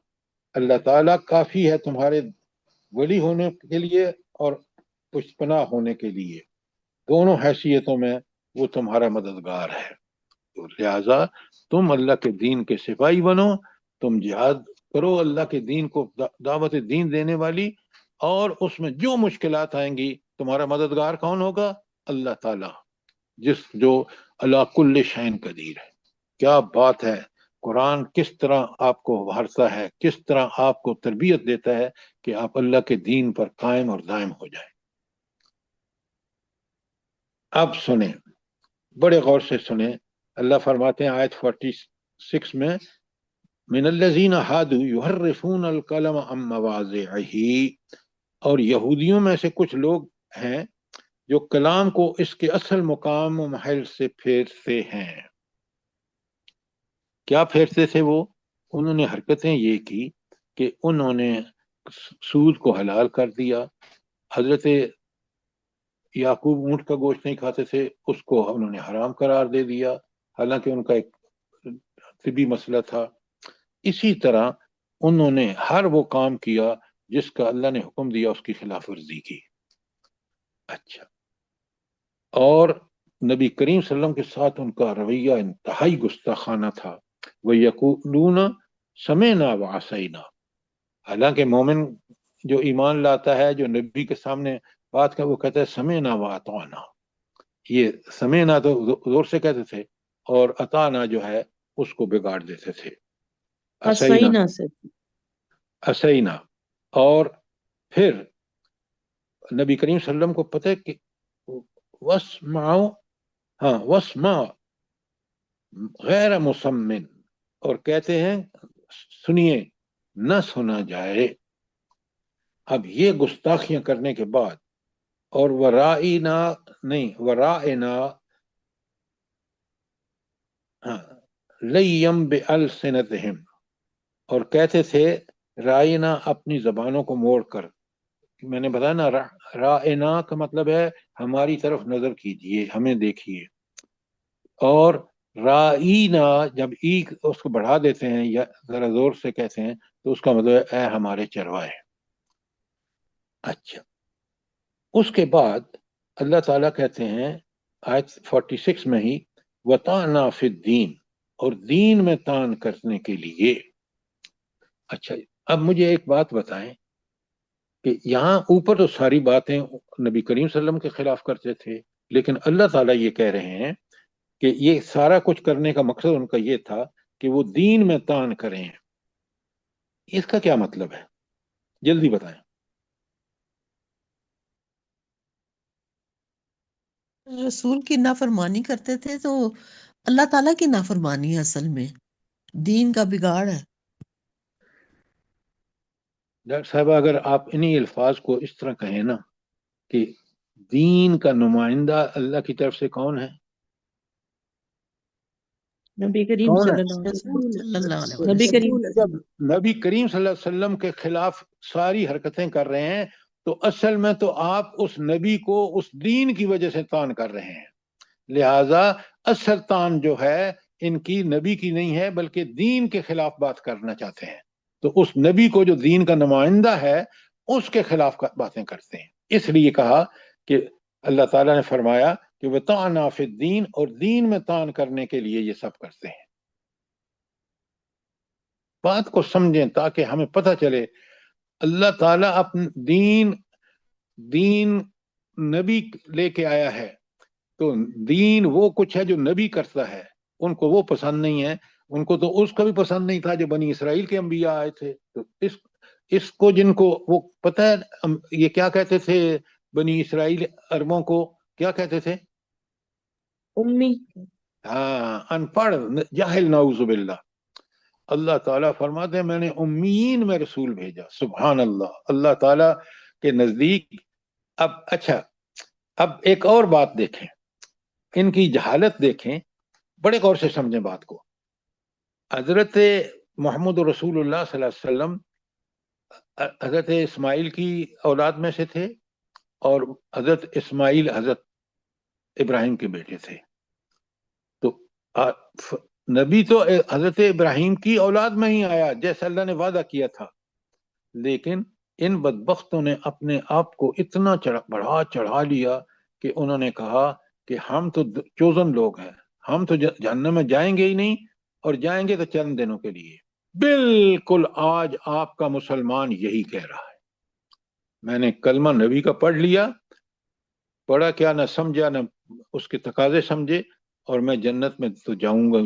اللہ تعالیٰ کافی ہے تمہارے ولی ہونے کے لیے اور پشت پناہ ہونے کے لیے، دونوں حیثیتوں میں وہ تمہارا مددگار ہے. تو لہذا تم اللہ کے دین کے سپاہی بنو، تم جہاد کرو اللہ کے دین کو، دعوت دین دینے والی، اور اس میں جو مشکلات آئیں گی تمہارا مددگار کون ہوگا؟ اللہ تعالیٰ، جو علی کل شیء قدیر ہے. کیا بات ہے، قرآن کس طرح آپ کو ابھارتا ہے، کس طرح آپ کو تربیت دیتا ہے کہ آپ اللہ کے دین پر قائم اور دائم ہو جائیں. اب سنیں، بڑے غور سے سنیں. اللہ فرماتے ہیں آیت 46 میں من الذین ہادوا یحرفون الکلم عن مواضعہ، اور یہودیوں میں سے کچھ لوگ ہیں جو کلام کو اس کے اصل مقام و محل سے پھیرتے ہیں. کیا پھیرتے تھے وہ؟ انہوں نے حرکتیں یہ کی کہ انہوں نے سود کو حلال کر دیا. حضرت یعقوب اونٹ کا گوشت نہیں کھاتے تھے، اس کو انہوں نے حرام قرار دے دیا، حالانکہ ان کا ایک طبی مسئلہ تھا. اسی طرح انہوں نے ہر وہ کام کیا جس کا اللہ نے حکم دیا اس کی خلاف ورزی کی. اچھا، اور نبی کریم صلی اللہ علیہ وسلم کے ساتھ ان کا رویہ انتہائی گستاخانہ تھا. وَيَقُولُونَ سَمِعْنَا وَعَصَيْنَا، حالانکہ مومن جو ایمان لاتا ہے، جو نبی کے سامنے بات کا، وہ کہتا ہے سمعنا وَأَطَعْنَا. یہ سمعنا تو زور سے کہتے تھے، اور اطعنا جو ہے اس کو بگاڑ دیتے تھے. اسینا سے اسینا. اور پھر نبی کریم صلی اللہ علیہ وسلم کو پتہ ہے کہ وَاسْمَعْ غیر مسمن، اور کہتے ہیں سنیے نہ سنا جائے. اب یہ گستاخیاں کرنے کے بعد، اور ورائنا لیم بألسنتہم، اور کہتے تھے رائنا اپنی زبانوں کو موڑ کر. میں نے بتایا نا، رائنا کا مطلب ہے ہماری طرف نظر کیجئے، ہمیں دیکھیے. اور رائنا جب ای اس کو بڑھا دیتے ہیں یا ذرا زور سے کہتے ہیں تو اس کا مطلب ہے اے ہمارے چروائے. اچھا، اس کے بعد اللہ تعالیٰ کہتے ہیں آیت 46 میں ہی وَطَعْنَا فِي الدِّينِ، اور دین میں تان کرنے کے لیے. اچھا، اب مجھے ایک بات بتائیں کہ یہاں اوپر تو ساری باتیں نبی کریم صلی اللہ علیہ وسلم کے خلاف کرتے تھے، لیکن اللہ تعالیٰ یہ کہہ رہے ہیں کہ یہ سارا کچھ کرنے کا مقصد ان کا یہ تھا کہ وہ دین میں تان کریں. اس کا کیا مطلب ہے؟ جلدی بتائیں. رسول کی نافرمانی کرتے تھے تو اللہ تعالیٰ کی نافرمانی ہے، اصل میں دین کا بگاڑ ہے. ڈاکٹر صاحبہ، اگر آپ انہی الفاظ کو اس طرح کہیں نا کہ دین کا نمائندہ اللہ کی طرف سے کون ہے؟ نبی کریم کون صلی ہے؟ اللہ علیہ رسول وسلم، صلی اللہ علیہ نبی وسلم. کریم جب نبی کریم صلی اللہ علیہ وسلم کے خلاف ساری حرکتیں کر رہے ہیں تو اصل میں تو آپ اس نبی کو اس دین کی وجہ سے تان کر رہے ہیں. لہذا اصل تان جو ہے ان کی نبی کی نہیں ہے بلکہ دین کے خلاف بات کرنا چاہتے ہیں. تو اس نبی کو جو دین کا نمائندہ ہے اس کے خلاف باتیں کرتے ہیں. اس لیے کہا کہ اللہ تعالیٰ نے فرمایا کہ وَطَعْنَا فِي الدِّينِ، اور دین میں تان کرنے کے لیے یہ سب کرتے ہیں. بات کو سمجھیں تاکہ ہمیں پتہ چلے اللہ تعالیٰ اپنے دین نبی لے کے آیا ہے، تو دین وہ کچھ ہے جو نبی کرتا ہے، ان کو وہ پسند نہیں ہے. ان کو تو اس کا بھی پسند نہیں تھا جو بنی اسرائیل کے انبیاء آئے تھے. تو اس کو جن کو وہ پتہ ہے یہ کیا کہتے تھے، بنی اسرائیل عربوں کو کیا کہتے تھے؟ امی. ہاں، ان پڑھ، جاہل، نعوذ باللہ. اللہ تعالیٰ فرماتے ہیں میں نے امیین میں رسول بھیجا. سبحان اللہ، اللہ تعالیٰ کے نزدیک. اب اچھا، اب ایک اور بات دیکھیں. ان کی جہالت دیکھیں، بڑے غور سے سمجھیں بات کو. حضرت محمد رسول اللہ صلی اللہ علیہ وسلم حضرت اسماعیل کی اولاد میں سے تھے، اور حضرت اسماعیل حضرت ابراہیم کے بیٹے تھے. تو نبی تو حضرت ابراہیم کی اولاد میں ہی آیا جیسا اللہ نے وعدہ کیا تھا، لیکن ان بدبختوں نے اپنے آپ کو اتنا بڑھا چڑھا لیا کہ انہوں نے کہا کہ ہم تو چوزن لوگ ہیں، ہم تو جہنم میں جائیں گے ہی نہیں، اور جائیں گے تو چند دنوں کے لیے. بالکل آج آپ کا مسلمان یہی کہہ رہا ہے. میں نے کلمہ نبی کا پڑھ لیا، پڑھا کیا نہ سمجھا، نہ اس کے تقاضے سمجھے، اور میں جنت میں تو جاؤں گا.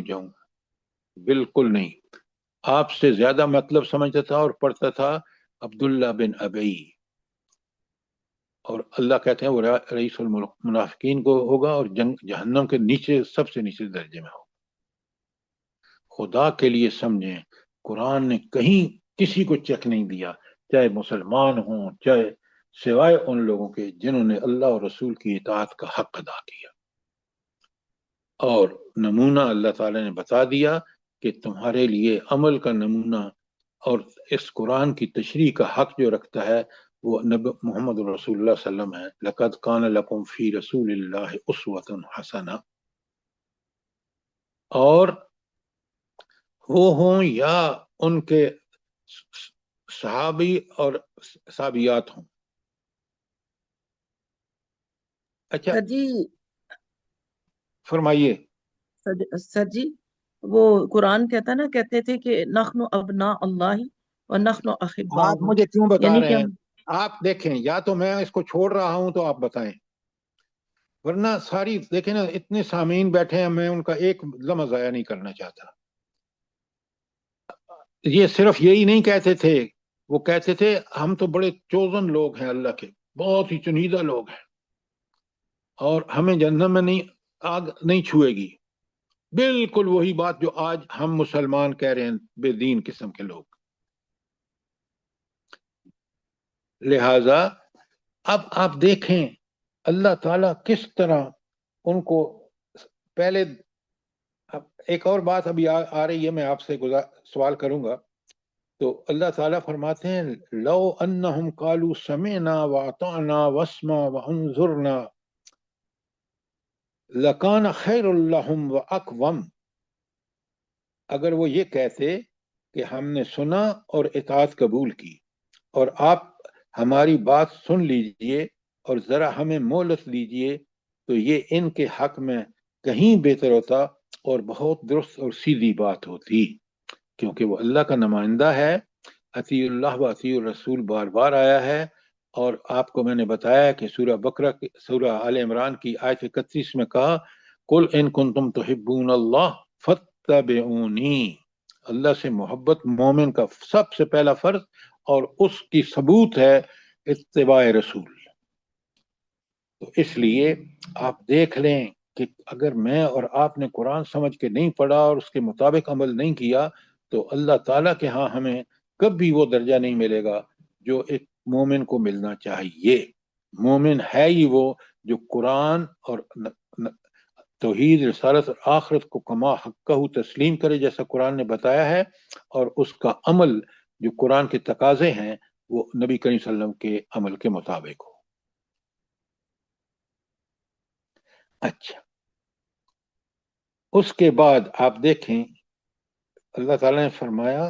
بالکل نہیں. آپ سے زیادہ مطلب سمجھتا تھا اور پڑھتا تھا عبداللہ بن ابی، اور اللہ کہتے ہیں وہ رئیس المنافقین کو ہوگا، اور جہنم کے نیچے سب سے نیچے درجے میں ہوگا. خدا کے لیے سمجھیں، قرآن نے کہیں کسی کو چیک نہیں دیا، چاہے مسلمان ہوں، چاہے سوائے ان لوگوں کے جنہوں نے اللہ اور رسول کی اطاعت کا حق ادا کیا. اور نمونہ اللہ تعالی نے بتا دیا کہ تمہارے لیے عمل کا نمونہ اور اس قرآن کی تشریح کا حق جو رکھتا ہے وہ نبی محمد رسول اللہ صلی اللہ علیہ وسلم ہے. لَقَدْ كَانَ لَكُمْ فِي رَسُولِ اللَّهِ أُسْوَةٌ حَسَنَةٌ. اور وہ ہوں یا ان کے صحابی اور صحابیات ہوں. اچھا سر جی، فرمائیے. سر جی، وہ قرآن کہتا نا، کہتے تھے کہ نحن ابناء اللہ و نحن احباؤہ، آپ مجھے کیوں بتا یعنی رہے کہ ہیں؟ آپ دیکھیں، یا تو میں اس کو چھوڑ رہا ہوں تو آپ بتائیں، ورنہ ساری دیکھیں نا، اتنے سامعین بیٹھے ہیں، میں ان کا ایک لمحہ ضائع نہیں کرنا چاہتا. یہ صرف یہی نہیں کہتے تھے، وہ کہتے تھے ہم تو بڑے چوزن لوگ ہیں، اللہ کے بہت ہی چنیدہ لوگ ہیں، اور ہمیں جہنم میں نہیں آگ نہیں چھوئے گی. بالکل وہی بات جو آج ہم مسلمان کہہ رہے ہیں، بے دین قسم کے لوگ. لہذا اب آپ دیکھیں اللہ تعالیٰ کس طرح ان کو پہلے. اب ایک اور بات ابھی آ رہی ہے، میں آپ سے سوال کروں گا. تو اللہ تعالیٰ فرماتے ہیں لو انہم قالوا سمعنا واطعنا واسمع وانظرنا لکان خیر لہم واقوم. اگر وہ یہ کہتے کہ ہم نے سنا اور اطاعت قبول کی، اور آپ ہماری بات سن لیجئے اور ذرا ہمیں مہلت لیجئے، تو یہ ان کے حق میں کہیں بہتر ہوتا اور بہت درست اور سیدھی بات ہوتی. کیونکہ وہ اللہ کا نمائندہ ہے. اطیع اللہ و اطیع الرسول بار بار آیا ہے. اور آپ کو میں نے بتایا کہ سورہ بقرہ سورہ آل عمران کی آیت 31 میں کہا قل ان کنتم تحبون اللہ فاتبعونی. اللہ سے محبت مومن کا سب سے پہلا فرض، اور اس کی ثبوت ہے اتباع رسول. تو اس لیے آپ دیکھ لیں کہ اگر میں اور آپ نے قرآن سمجھ کے نہیں پڑھا اور اس کے مطابق عمل نہیں کیا، تو اللہ تعالیٰ کے ہاں ہمیں کبھی وہ درجہ نہیں ملے گا جو ایک مومن کو ملنا چاہیے. مومن ہے ہی وہ جو قرآن اور توحید، رسالت اور آخرت کو کما حقہ تسلیم کرے جیسا قرآن نے بتایا ہے، اور اس کا عمل جو قرآن کے تقاضے ہیں وہ نبی کریم صلی اللہ علیہ وسلم کے عمل کے مطابق ہو. اچھا، اس کے بعد آپ دیکھیں اللہ تعالیٰ نے فرمایا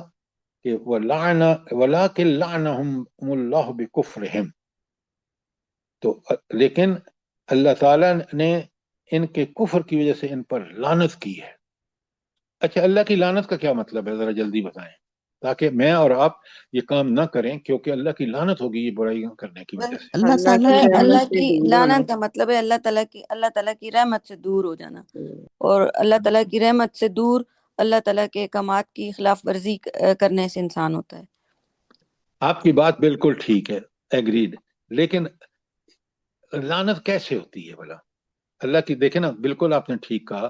کہ وَلَٰكِن لَعْنَهُمُ اللَّهُ بِكُفْرِهِمْ. تو لیکن اللہ تعالیٰ نے ان کے کفر کی وجہ سے ان پر لعنت کی ہے. اچھا، اللہ کی لعنت کا کیا مطلب ہے؟ ذرا جلدی بتائیں، تاکہ میں اور آپ یہ کام نہ کریں، کیونکہ اللہ کی لعنت ہوگی یہ برائی کرنے کی وجہ سے. اللہ تعالیٰ کی اللہ رحمت کی لعنت کا مطلب ہے اللہ تعالیٰ کی رحمت سے دور ہو جانا، اور اللہ تعالیٰ کی رحمت سے دور اللہ تعالیٰ کے احکامات کی خلاف ورزی کرنے سے انسان ہوتا ہے. آپ کی بات بالکل ٹھیک ہے، ایگریڈ. لیکن لعنت کیسے ہوتی ہے بھلا؟ اللہ کی دیکھیں نا، بالکل آپ نے ٹھیک کہا،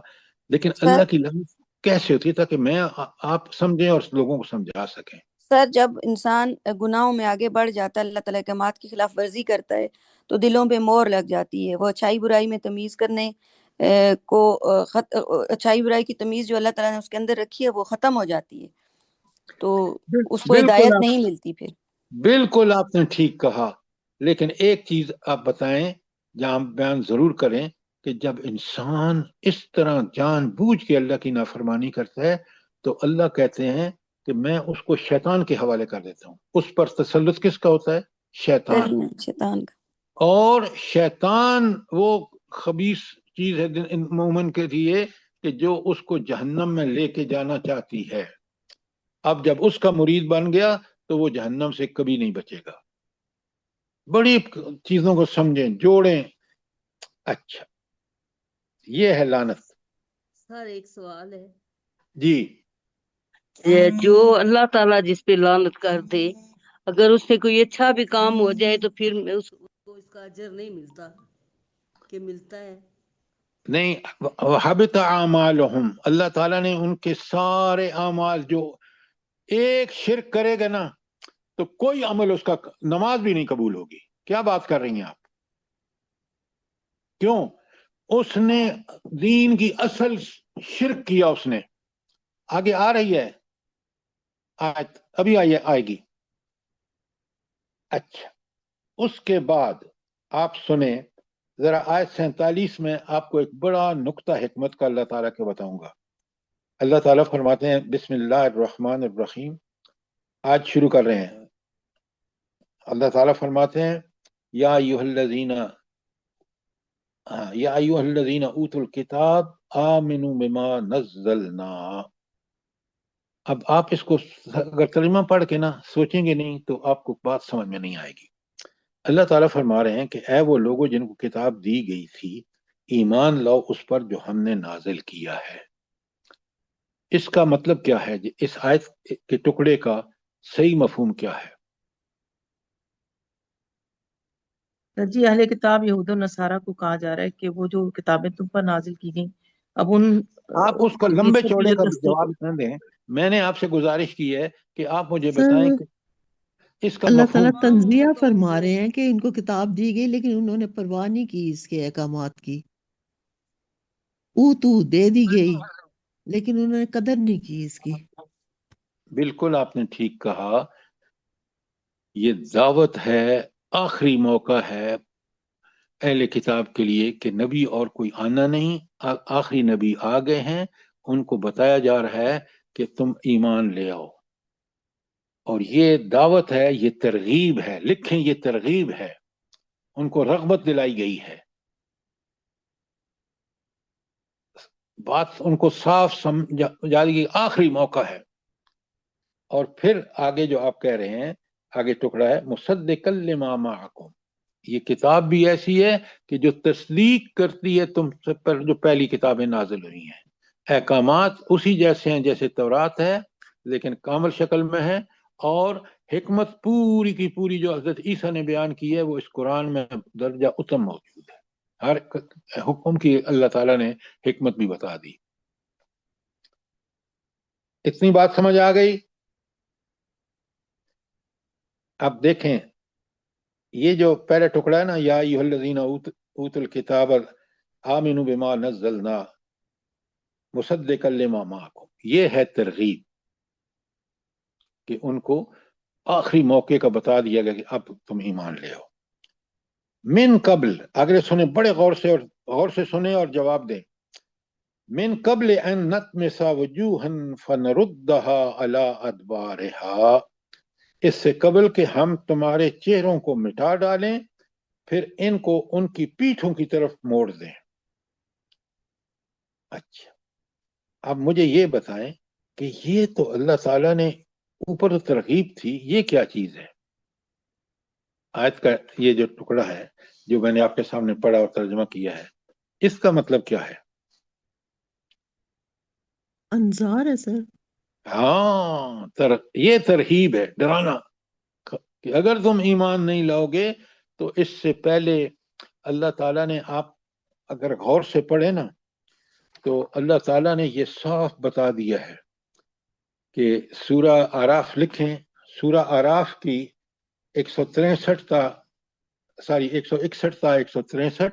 لیکن اللہ کی لعنت کیسے ہوتی ہے تاکہ میں آپ سمجھیں اور لوگوں کو سمجھا سکیں. سر، جب انسان گناہوں میں آگے بڑھ جاتا ہے، اللہ تعالیٰ کے احکامات کی خلاف ورزی کرتا ہے، تو دلوں پہ مور لگ جاتی ہے. وہ اچھائی برائی میں تمیز کرنے کو اچھائی برائی کی تمیز جو اللہ تعالیٰ نے اس کے اندر رکھی ہے وہ ختم ہو جاتی ہے، تو اس کو بالکل ہدایت آپ نہیں ملتی پھر۔ بالکل آپ نے ٹھیک کہا، لیکن ایک چیز آپ بتائیں جہاں بیان ضرور کریں کہ جب انسان اس طرح جان بوجھ کے اللہ کی نافرمانی کرتا ہے تو اللہ کہتے ہیں کہ میں اس کو شیطان کے حوالے کر دیتا ہوں۔ اس پر تسلط کس کا ہوتا ہے؟ شیطان۔ شیطان کا۔ اور شیطان وہ خبیث چیز ہے مومن کے لیے کہ جو اس کو جہنم میں لے کے جانا چاہتی ہے۔ اب جب اس کا مرید بن گیا تو وہ جہنم سے کبھی نہیں بچے گا۔ بڑی چیزوں کو سمجھیں، جوڑیں۔ اچھا، یہ ہے لعنت۔ سر ایک سوال ہے، جی یہ جو اللہ تعالیٰ جس پہ لعنت کر دے، اگر اس سے کوئی اچھا بھی کام ہو جائے تو پھر اس کو اس کا اجر نہیں ملتا کہ ملتا ہے؟ نہیں، حبط اعمالہم، اللہ تعالیٰ نے ان کے سارے اعمال، جو ایک شرک کرے گا نا تو کوئی عمل اس کا، نماز بھی نہیں قبول ہوگی۔ کیا بات کر رہی ہیں آپ؟ کیوں؟ اس نے دین کی اصل شرک کیا۔ اس نے آگے آ رہی ہے آیت، ابھی آئے گی۔ اچھا، اس کے بعد آپ سنیں ذرا آیت 47 میں آپ کو ایک بڑا نقطہ حکمت کا اللہ تعالیٰ کے بتاؤں گا۔ اللہ تعالیٰ فرماتے ہیں بسم اللہ الرحمن الرحیم، آج شروع کر رہے ہیں۔ اللہ تعالیٰ فرماتے ہیں یا ایھا الذین اوتوا الکتاب آمنوا بما نزلنا۔ اب آپ اس کو اگر ترجمہ پڑھ کے نا سوچیں گے نہیں تو آپ کو بات سمجھ میں نہیں آئے گی۔ اللہ تعالیٰ فرما رہے ہیں کہ اے وہ لوگوں جن کو کتاب دی گئی تھی، ایمان لاؤ اس پر جو ہم نے نازل کیا ہے۔ اس کا مطلب کیا ہے؟ اس آیت کے ٹکڑے کا صحیح مفہوم کیا ہے؟ جی اہل کتاب یہود و نصارہ کو کہا جا رہا ہے کہ وہ جو کتابیں تم پر نازل کی گئیں، اب ان آپ اس کو لمبے حدیثوں کی چوڑے جو کا تصدیق، جواب نہ دیں، میں نے آپ سے گزارش کی ہے کہ آپ مجھے سر بتائیں کہ اس کا اللہ مفہوم۔ تعالیٰ تنزیہ فرما رہے ہیں کہ ان کو کتاب دی گئی لیکن انہوں نے پرواہ نہیں کی اس کے احکامات کی۔ اوتو دے دی گئی لیکن انہوں نے قدر نہیں کی اس کی۔ بالکل آپ نے ٹھیک کہا، یہ دعوت ہے، آخری موقع ہے اہل کتاب کے لیے کہ نبی اور کوئی آنا نہیں، آخری نبی آ گئے ہیں، ان کو بتایا جا رہا ہے کہ تم ایمان لے آؤ۔ اور یہ دعوت ہے، یہ ترغیب ہے، لکھیں یہ ترغیب ہے، ان کو رغبت دلائی گئی ہے، بات ان کو صاف سمجھا دی گئی، آخری موقع ہے۔ اور پھر آگے جو آپ کہہ رہے ہیں، آگے ٹکڑا ہے مصدقا لما معکم، یہ کتاب بھی ایسی ہے کہ جو تصدیق کرتی ہے تم سے پر جو پہلی کتابیں نازل ہوئی ہیں۔ احکامات اسی جیسے ہیں جیسے تورات ہے، لیکن کامل شکل میں ہے، اور حکمت پوری کی پوری جو حضرت عیسیٰ نے بیان کی ہے وہ اس قرآن میں درجہ اتم موجود ہے۔ ہر حکم کی اللہ تعالیٰ نے حکمت بھی بتا دی۔ اتنی بات سمجھ آ گئی؟ اب دیکھیں یہ جو پہلا ٹکڑا ہے نا، یا ایھا الذین اوتوا الکتاب آمنوا بما نزلنا مصدقا لما معکم، یہ ہے ترغیب کہ ان کو آخری موقع کا بتا دیا گیا کہ اب تم ایمان لے آؤ۔ من قبل، اگلے سنیں بڑے غور سے سنیں اور جواب دیں۔ من قبل ان نطمس وجوہا فنردها علی ادبارها، اس سے قبل کہ ہم تمہارے چہروں کو مٹا ڈالیں پھر ان کو ان کی پیٹھوں کی طرف موڑ دیں۔ اچھا، اب مجھے یہ بتائیں کہ یہ تو اللہ تعالیٰ نے اوپر ترغیب تھی، یہ کیا چیز ہے؟ آیت کا یہ جو ٹکڑا ہے جو میں نے آپ کے سامنے پڑھا اور ترجمہ کیا ہے، اس کا مطلب کیا ہے؟ انذار ہے سر۔ ہاں، یہ ترغیب ہے، ڈرانا، کہ اگر تم ایمان نہیں لاؤ گے تو اس سے پہلے اللہ تعالیٰ نے، آپ اگر غور سے پڑھیں نا تو اللہ تعالیٰ نے یہ صاف بتا دیا ہے کہ سورہ آراف لکھیں، سورہ آراف کی 163 تا 161 تا 163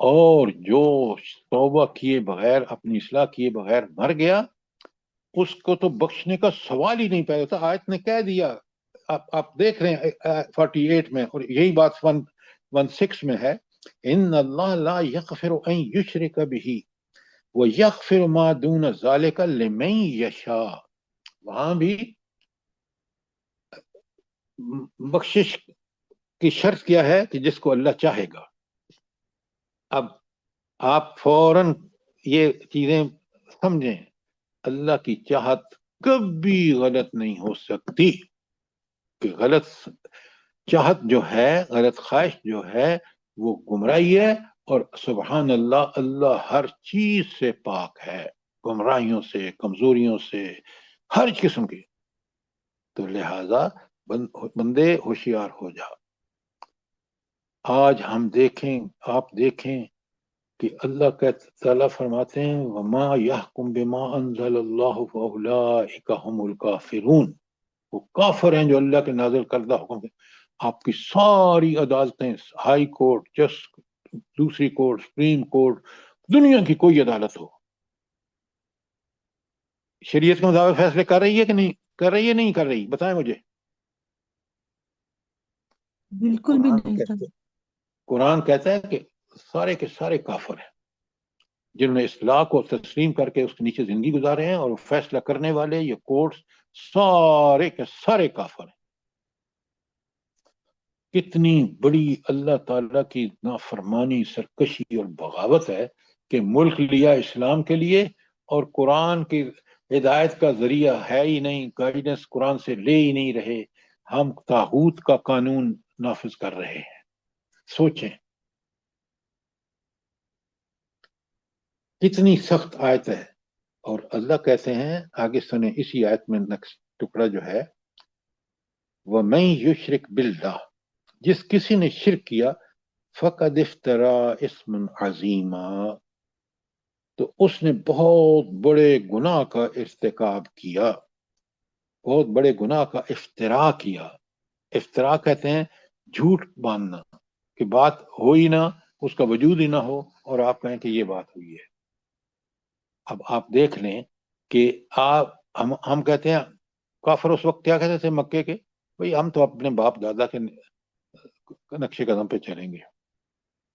اور جو توبہ کیے بغیر اپنی اصلاح کیے بغیر مر گیا اس کو تو بخشنے کا سوال ہی نہیں پیدا ہوتا. آیت نے کہہ دیا. آپ دیکھ رہے ہیں 48 میں, اور یہی بات 16 میں ہے, ان اللہ لا یغفر ان یشرک بہ ویغفر ما دون ذلک لمن یشاء. وہاں بھی بخشش کی شرط کیا ہے کہ جس کو اللہ چاہے گا. اب آپ فوراً یہ چیزیں سمجھیں, اللہ کی چاہت کبھی غلط نہیں ہو سکتی. کہ غلط چاہت جو ہے, غلط خواہش جو ہے وہ گمراہی ہے, اور سبحان اللہ, اللہ ہر چیز سے پاک ہے, گمراہیوں سے, کمزوریوں سے, ہر قسم کی. تو لہذا بندے ہوشیار ہو جا. آج ہم دیکھیں, آپ دیکھیں کہ اللہ کا تعالیٰ فرماتے ہیں وما یحکم بما انزل اللہ فاولئک هم الکافرون. وہ کافر ہیں جو اللہ کے نازل کردہ حکم کے. آپ کی ساری عدالتیں, ہائی کورٹ, جسٹ, دوسری کورٹ, سپریم کورٹ, دنیا کی کوئی عدالت ہو, شریعت کے مطابق فیصلے کر رہی ہے کہ نہیں کر رہی ہے؟ نہیں کر رہی, بتائیں مجھے. بالکل بھی نہیں تھا. قرآن کہتا ہے کہ سارے کے سارے کافر ہیں, جنہوں نے اصلاح کو تسلیم کر کے اس کے نیچے زندگی گزارے ہیں, اور وہ فیصلہ کرنے والے یہ کورٹس سارے کے سارے کافر ہیں. کتنی بڑی اللہ تعالیٰ کی نافرمانی, سرکشی اور بغاوت ہے کہ ملک لیا اسلام کے لیے اور قرآن کی ہدایت کا ذریعہ ہے ہی نہیں, گائیڈنس قرآن سے لے ہی نہیں رہے, ہم طاغوت کا قانون نافذ کر رہے ہیں. سوچیں کتنی سخت آیت ہے. اور اللہ کہتے ہیں آگے سنیں اسی آیت میں نیکسٹ ٹکڑا جو ہے, وَمَن یشرک باللہ, جس کسی نے شرک کیا, فقد افترا اسم عظیما, تو اس نے بہت بڑے گناہ کا ارتکاب کیا, بہت بڑے گناہ کا افترا کیا. افترا کہتے ہیں جھوٹ باندھنا, کہ بات ہو ہی نہ, اس کا وجود ہی نہ ہو, اور آپ کہیں کہ یہ بات ہوئی ہے. اب آپ دیکھ لیں کہ ہم کہتے ہیں, کافر اس وقت کیا کہتے تھے مکے کے, بھئی ہم تو اپنے باپ دادا کے نقش قدم پہ چلیں گے.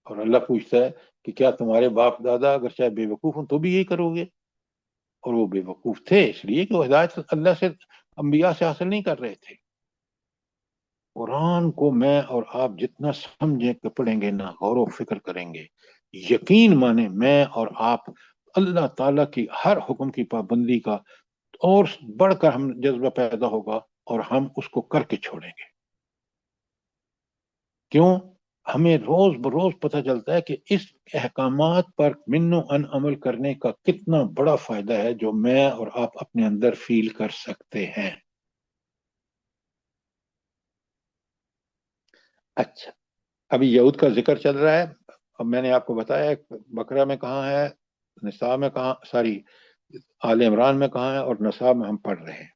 اور اللہ پوچھتا ہے کہ کیا تمہارے باپ دادا اگر چاہے بے وقوف ہوں تو بھی یہی کرو گے؟ اور وہ بے وقوف تھے اس لیے کہ وہ ہدایت اللہ سے, انبیاء سے حاصل نہیں کر رہے تھے. قرآن کو میں اور آپ جتنا سمجھیں کہ پڑھیں گے نا, غور و فکر کریں گے, یقین مانیں میں اور آپ اللہ تعالیٰ کی ہر حکم کی پابندی کا اور بڑھ کر ہم جذبہ پیدا ہوگا, اور ہم اس کو کر کے چھوڑیں گے. کیوں؟ ہمیں روز بروز پتہ چلتا ہے کہ اس احکامات پر من و ان عمل کرنے کا کتنا بڑا فائدہ ہے جو میں اور آپ اپنے اندر فیل کر سکتے ہیں. اچھا, ابھی یہود کا ذکر چل رہا ہے. اب میں نے آپ کو بتایا بقرہ میں کہاں ہے, نساء میں کہاں, ساری آل عمران میں کہاں ہے, اور نساء میں ہم پڑھ رہے ہیں.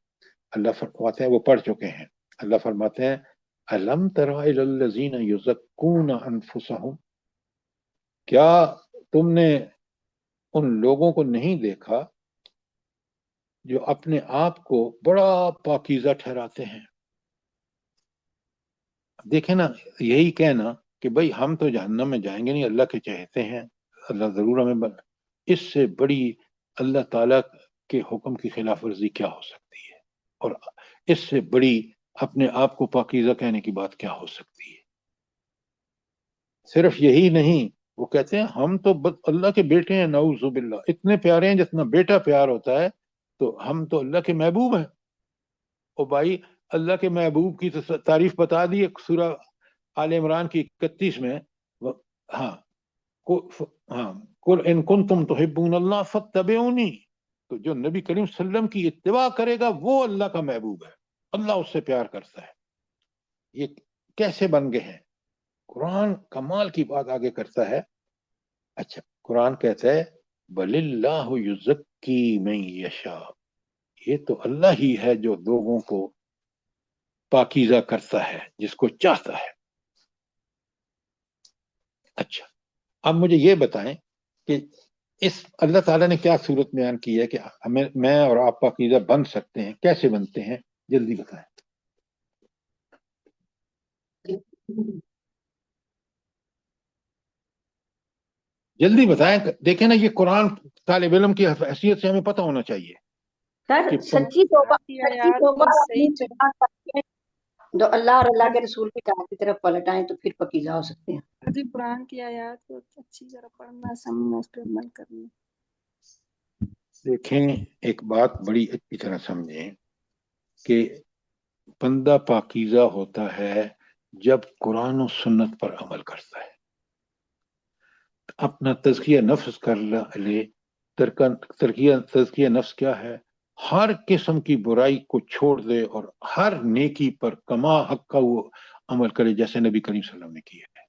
اللہ فرماتے ہیں, وہ پڑھ چکے ہیں. اللہ فرماتے ہیں الم تر الی الذین یزکون انفسہم, کیا تم نے ان لوگوں کو نہیں دیکھا جو اپنے آپ کو بڑا پاکیزہ ٹھہراتے ہیں. دیکھیں نا, یہی کہنا کہ بھئی ہم تو جہنم میں جائیں گے نہیں, اللہ کے چاہتے ہیں, اللہ ضرور ہمیں اس سے بڑی اللہ تعالیٰ کے حکم کی خلاف ورزی کیا ہو سکتی ہے, اور اس سے بڑی اپنے آپ کو پاکیزہ کہنے کی بات کیا ہو سکتی ہے. صرف یہی نہیں, وہ کہتے ہیں ہم تو اللہ کے بیٹے ہیں, نعوذ باللہ, اتنے پیارے ہیں جتنا بیٹا پیار ہوتا ہے, تو ہم تو اللہ کے محبوب ہیں. او بھائی, اللہ کے محبوب کی تعریف بتا دی سورہ آل عمران کی 31 میں. ہاں قل ان کنتم تحبون اللہ فاتبعونی, تو جو نبی کریم صلی اللہ علیہ وسلم کی اتباع کرے گا وہ اللہ کا محبوب ہے, اللہ اس سے پیار کرتا ہے. یہ کیسے بن گئے ہیں؟ قرآن کمال کی بات آگے کرتا ہے. اچھا, قرآن کہتا ہے بل اللہ یزکی من یشاء, یہ تو اللہ ہی ہے جو لوگوں کو پاکیزہ کرتا ہے جس کو چاہتا ہے. اچھا, اب مجھے یہ بتائیں کہ اس اللہ تعالیٰ نے کیا صورت بیان کی ہے کہ میں اور آپ پاکیزہ بن سکتے ہیں؟ کیسے بنتے ہیں؟ جلدی بتائیں. جلدی بتائیں. دیکھیں نا، یہ قرآن طالب علم کی حیثیت سے ہمیں پتہ ہونا چاہیے سر کہ سچی توبہ کی سچی آیات توبہ کو اپنی صحیح زبان کر کے جو اللہ اور اللہ کے رسول کی اطاعت کی طرف پلٹ آئیں تو پھر پکیزہ ہو سکتے ہیں. جی قرآن کی آیات کو اچھی طرح پڑھنا، سمجھنا، اس پہ عمل کرنا. دیکھیں ایک بات بڑی اچھی طرح سمجھیں کہ بندہ پاکیزہ ہوتا ہے جب قرآن و سنت پر عمل کرتا ہے، اپنا تزکیہ نفس کر لے. تزکیہ نفس کیا ہے؟ ہر قسم کی برائی کو چھوڑ دے اور ہر نیکی پر کما حق کا وہ عمل کرے جیسے نبی کریم صلی اللہ علیہ وسلم نے کیا ہے.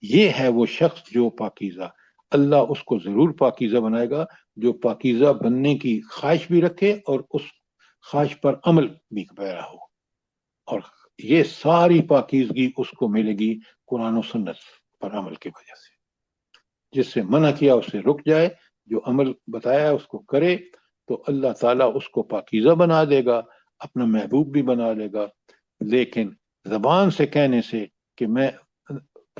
یہ ہے وہ شخص جو پاکیزہ. اللہ اس کو ضرور پاکیزہ بنائے گا جو پاکیزہ بننے کی خواہش بھی رکھے اور اس خواہش پر عمل بھی پیرا ہو. اور یہ ساری پاکیزگی اس کو ملے گی قرآن و سنت پر عمل کی وجہ سے. جس سے منع کیا اس سے رک جائے، جو عمل بتایا اس کو کرے، تو اللہ تعالیٰ اس کو پاکیزہ بنا دے گا، اپنا محبوب بھی بنا دے گا. لیکن زبان سے کہنے سے کہ میں،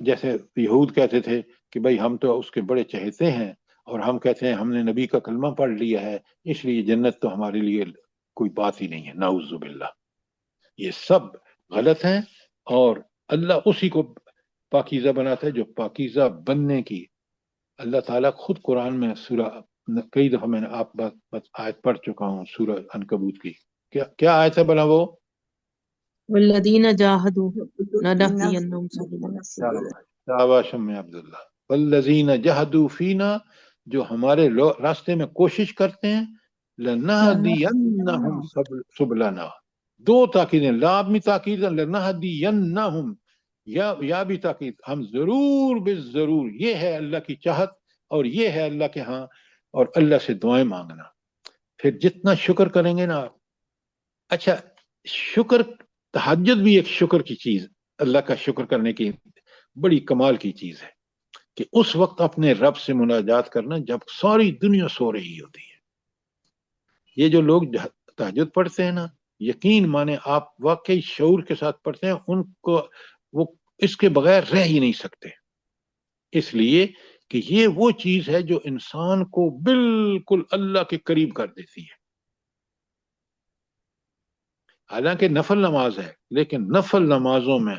جیسے یہود کہتے تھے کہ بھائی ہم تو اس کے بڑے چہتے ہیں، اور ہم کہتے ہیں ہم نے نبی کا کلمہ پڑھ لیا ہے اس لیے جنت تو ہمارے لیے کوئی بات ہی نہیں ہے، نعوذ باللہ. یہ سب غلط ہیں، اور اللہ اسی کو پاکیزہ بناتا ہے جو پاکیزہ بننے کی. اللہ تعالیٰ خود قرآن میں سورہ، کئی دفعہ میں نے آپ آیت پڑھ چکا ہوں سورہ عنکبوت کی. کیا آیت ہے بنا وہ؟ والذین جاہدوا لنہدینہم سبلنا. شاباش ام عبداللہ. والذین جہدوا فینا، جو ہمارے راستے میں کوشش کرتے ہیں، لنہدینہم سبلنا. دو تاکیدیں، لازمی تاکید لنہدینہم، یا بھی تاکید، ہم ضرور بالضرور. یہ ہے اللہ کی چاہت اور یہ ہے اللہ کے ہاں، اور اللہ سے دعائیں مانگنا. پھر جتنا شکر کریں گے نا آپ. اچھا، شکر، تہجد بھی ایک شکر کی چیز، اللہ کا شکر کرنے کی بڑی کمال کی چیز ہے کہ اس وقت اپنے رب سے مناجات کرنا جب ساری دنیا سو رہی ہوتی ہے. یہ جو لوگ تہجد پڑھتے ہیں نا، یقین مانے آپ واقعی شعور کے ساتھ پڑھتے ہیں، ان کو وہ اس کے بغیر رہ ہی نہیں سکتے. اس لیے کہ یہ وہ چیز ہے جو انسان کو بالکل اللہ کے قریب کر دیتی ہے. حالانکہ نفل نماز ہے، لیکن نفل نمازوں میں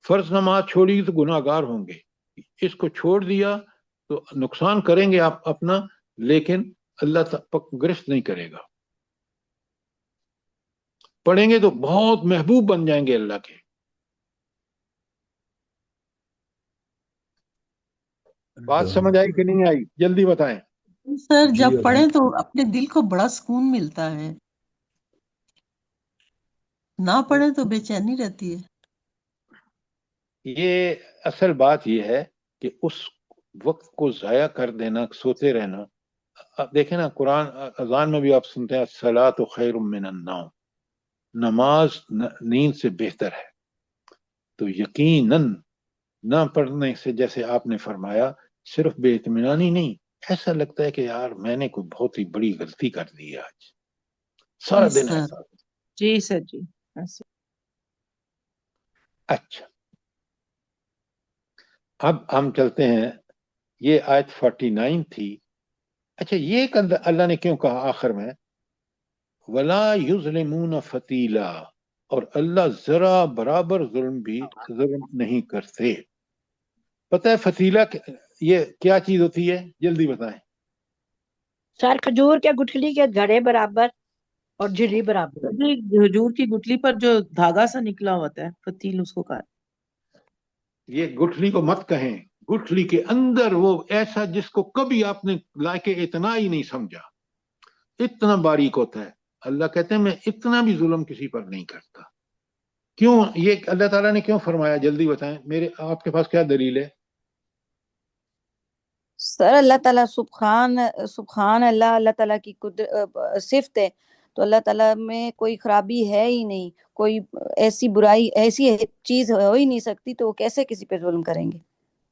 فرض نماز چھوڑی تو گناہ گار ہوں گے، اس کو چھوڑ دیا تو نقصان کریں گے آپ اپنا، لیکن اللہ گرفت نہیں کرے گا. پڑھیں گے تو بہت محبوب بن جائیں گے اللہ کے. بات سمجھ آئی کہ نہیں آئی؟ جلدی بتائیں. سر جب پڑھیں تو اپنے دل کو بڑا سکون ملتا ہے، نہ پڑھیں تو بے چینی رہتی ہے. یہ اصل بات یہ ہے کہ اس وقت کو ضائع کر دینا، سوتے رہنا. اب دیکھیں نا، قرآن اذان میں بھی آپ سنتے ہیں الصلاۃ خیر من النوم، نماز نیند سے بہتر ہے. تو یقیناً نہ پڑھنے سے، جیسے آپ نے فرمایا، صرف بے اطمینانی نہیں، ایسا لگتا ہے کہ یار میں نے کوئی بہت ہی بڑی غلطی کر دی ہے آج، سارا دن سر ایسا. جی سر جی. اچھا، اب ہم چلتے ہیں، یہ آیت 49 تھی. اچھا، یہ اللہ نے کیوں کہا آخر میں وَلَا يُظْلِمُونَ فَتِيلًا، اور اللہ ذرا برابر ظلم نہیں کرتے. پتہ ہے فتیلہ یہ کیا چیز ہوتی ہے؟ جلدی بتائیں. سر کھجور کے گٹھلی کے گھڑے برابر اور جھلی برابر. جی، کھجور کی گٹلی پر جو دھاگا سا نکلا ہوتا ہے، فتیل اس کو کہا. یہ گٹھلی کو مت کہیں، گٹھلی کے اندر وہ ایسا جس کو کبھی آپ نے لائق اتنا ہی نہیں سمجھا، اتنا باریک ہوتا ہے. اللہ کہتے ہیں میں اتنا بھی ظلم کسی پر نہیں کرتا. کیوں یہ اللہ تعالیٰ نے کیوں فرمایا؟ جلدی بتائیں. آپ کے پاس کیا دلیل ہے؟ سر اللہ تعالیٰ سبحان اللہ، اللہ تعالیٰ کی صفت ہے، تو اللہ تعالیٰ میں کوئی خرابی ہے ہی نہیں، کوئی ایسی برائی، ایسی چیز ہو ہی نہیں سکتی، تو وہ کیسے کسی پہ ظلم کریں گے؟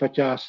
50